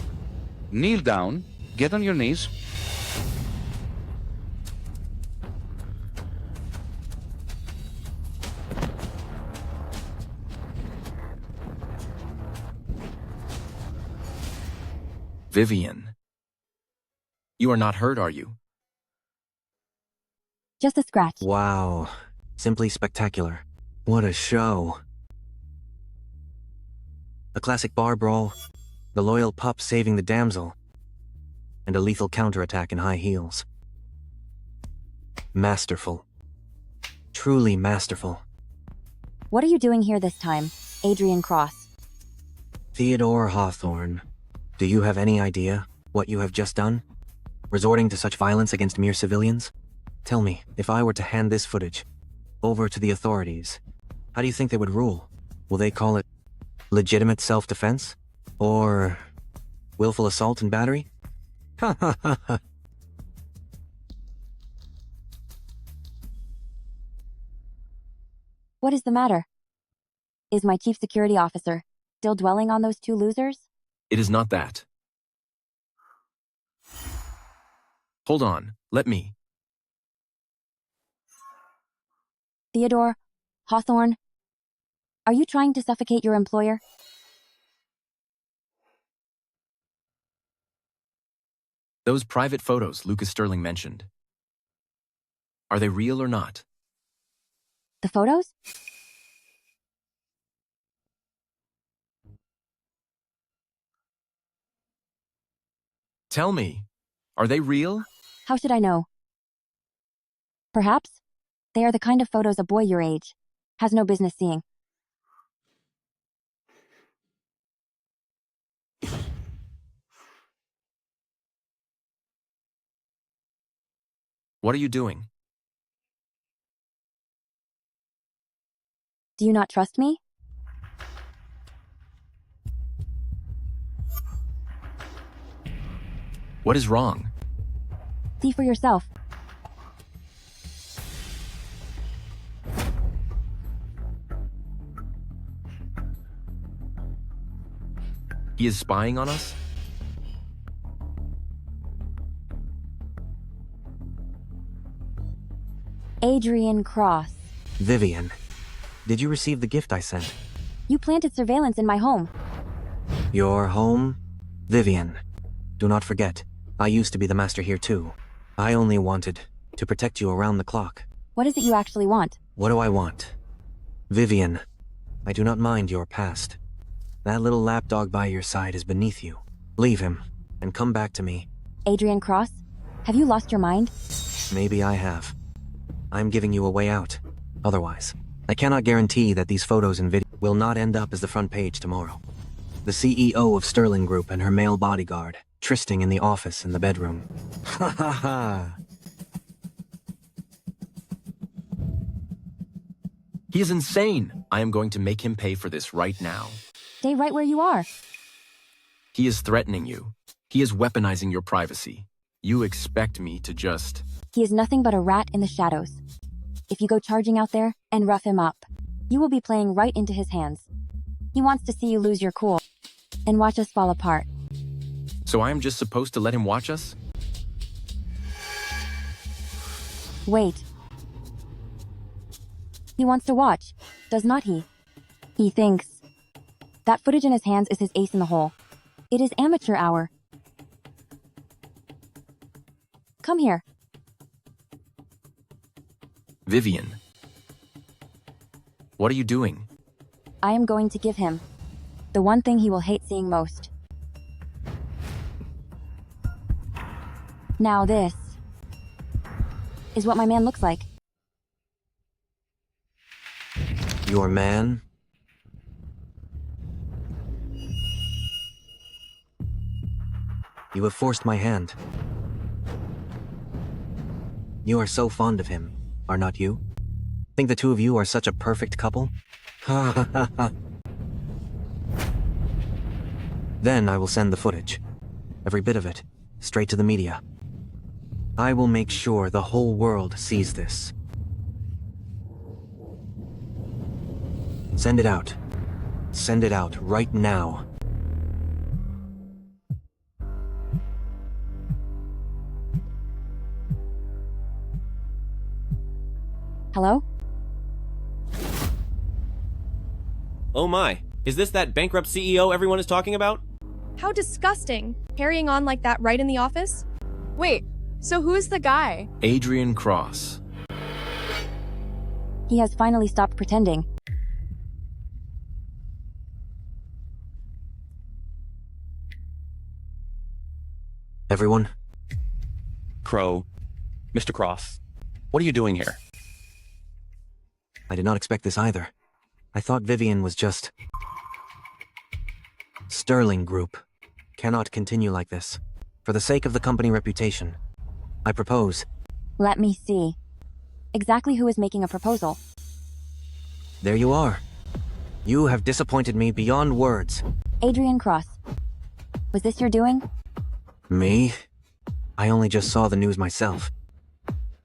Kneel down, get on your knees. Vivian, you are not hurt, are you? Just a scratch. Wow. Simply spectacular. What a show. A classic bar brawl, the loyal pup saving the damsel, and a lethal counterattack in high heels. Masterful. Truly masterful. What are you doing here this time, Adrian Cross? Theodore Hawthorne, do you have any idea what you have just done? Resorting to such violence against mere civilians? Tell me, if I were to hand this footage over to the authorities, how do you think they would rule? Will they call it legitimate self-defense? Or willful assault and battery? Ha ha ha ha. What is the matter? Is my chief security officer still dwelling on those two losers? It is not that. Hold on, let me. Theodore, Hawthorne, are you trying to suffocate your employer? Those private photos Lucas Sterling mentioned. Are they real or not? The photos? Tell me, are they real? How should I know? Perhaps they are the kind of photos a boy your age has no business seeing. What are you doing? Do you not trust me? What is wrong? See for yourself. He is spying on us? Adrian Cross. Vivian, did you receive the gift I sent? You planted surveillance in my home. Your home? Vivian, do not forget, I used to be the master here too. I only wanted to protect you around the clock. What is it you actually want? What do I want? Vivian, I do not mind your past. That little lapdog by your side is beneath you. Leave him, and come back to me. Adrian Cross? Have you lost your mind? Maybe I have. I'm giving you a way out. Otherwise, I cannot guarantee that these photos and video will not end up as the front page tomorrow. The CEO of Sterling Group and her male bodyguard, trysting in the office and the bedroom. Ha ha ha! He is insane! I am going to make him pay for this right now. Stay right where you are. He is threatening you. He is weaponizing your privacy. You expect me to just... He is nothing but a rat in the shadows. If you go charging out there and rough him up, you will be playing right into his hands. He wants to see you lose your cool and watch us fall apart. So I am just supposed to let him watch us? Wait. He wants to watch, does not he? He thinks that footage in his hands is his ace in the hole. It is amateur hour. Come here. Vivian. What are you doing? I am going to give him the one thing he will hate seeing most. Now this is what my man looks like. Your man? You have forced my hand. You are so fond of him, are not you? Think the two of you are such a perfect couple? Ha ha ha ha. Then I will send the footage, every bit of it, straight to the media. I will make sure the whole world sees this. Send it out. Send it out right now. Hello? Oh my, is this that bankrupt CEO everyone is talking about? How disgusting. Carrying on like that right in the office? Wait, so who is the guy? Adrian Cross. He has finally stopped pretending. Everyone? Crow, Mr. Cross, what are you doing here? I did not expect this either. I thought Vivian was just... Sterling Group cannot continue like this. For the sake of the company reputation, I propose... Let me see. Exactly who is making a proposal? There you are. You have disappointed me beyond words. Adrian Cross. Was this your doing? Me? I only just saw the news myself.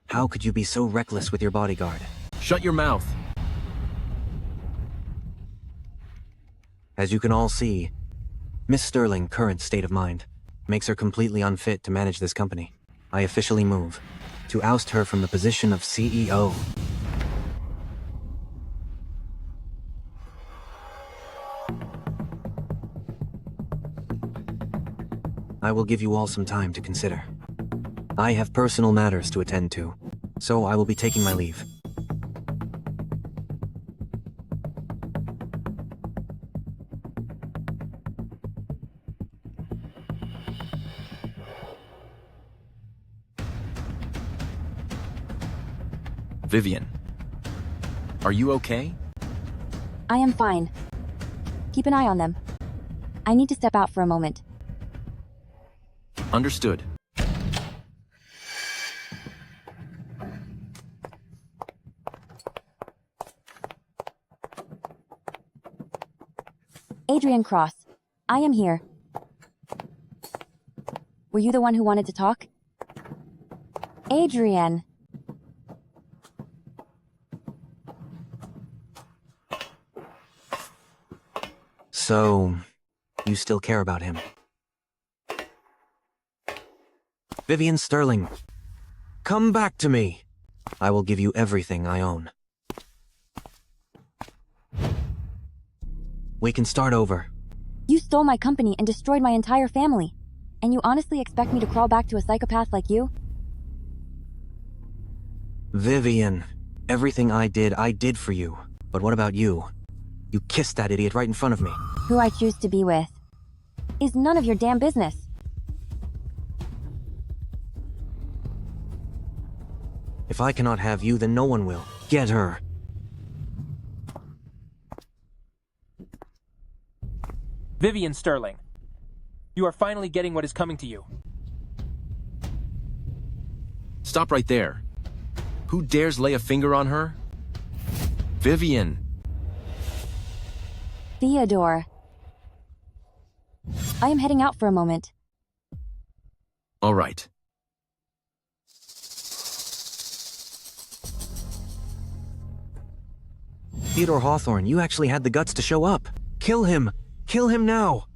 How could you be so reckless with your bodyguard? Shut your mouth. As you can all see, Miss Sterling's current state of mind makes her completely unfit to manage this company. I officially move to oust her from the position of CEO. I will give you all some time to consider. I have personal matters to attend to, so I will be taking my leave. Vivian, are you okay? I am fine. Keep an eye on them. I need to step out for a moment. Understood. Adrian Cross, I am here. Were you the one who wanted to talk? Adrian. So, you still care about him? Vivian Sterling, come back to me. I will give you everything I own. We can start over. You stole my company and destroyed my entire family. And you honestly expect me to crawl back to a psychopath like you? Vivian, everything I did for you. But what about you? You kissed that idiot right in front of me. Who I choose to be with is none of your damn business. If I cannot have you, then no one will. Get her. Vivian Sterling, you are finally getting what is coming to you. Stop right there. Who dares lay a finger on her? Vivian. Theodore. I am heading out for a moment. All right. Theodore Hawthorne, you actually had the guts to show up. Kill him! Kill him now!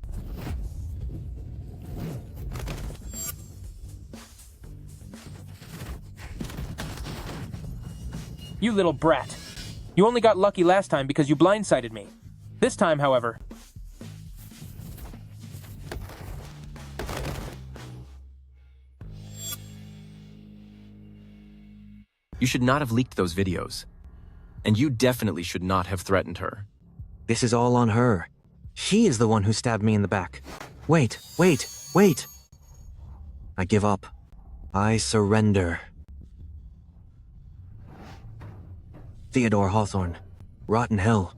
You little brat. You only got lucky last time because you blindsided me. This time, however... You should not have leaked those videos. And you definitely should not have threatened her. This is all on her. She is the one who stabbed me in the back. Wait. I give up. I surrender. Theodore Hawthorne. Rotten hell.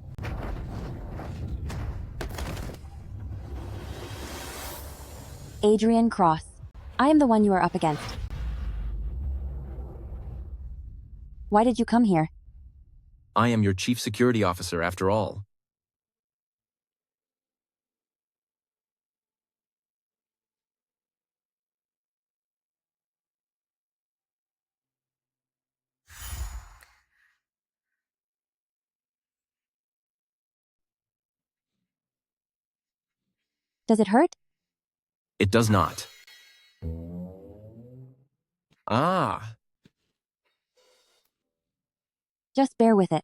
Adrian Cross. I am the one you are up against. Why did you come here? I am your chief security officer after all. Does it hurt? It does not. Ah. Just bear with it.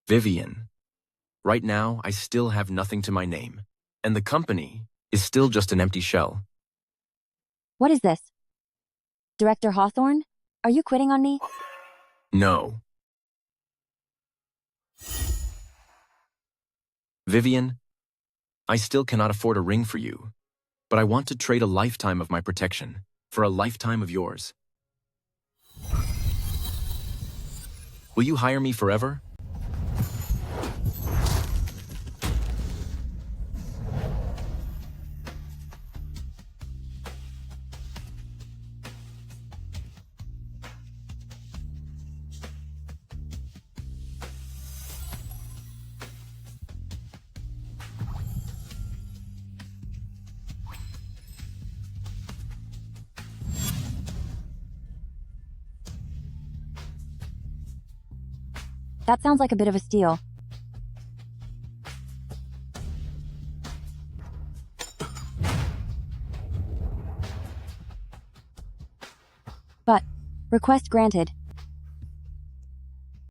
Vivian. Right now, I still have nothing to my name. And the company is still just an empty shell. What is this? Director Hawthorne? Are you quitting on me? No. Vivian, I still cannot afford a ring for you, but I want to trade a lifetime of my protection for a lifetime of yours. Will you hire me forever? That sounds like a bit of a steal. But, request granted.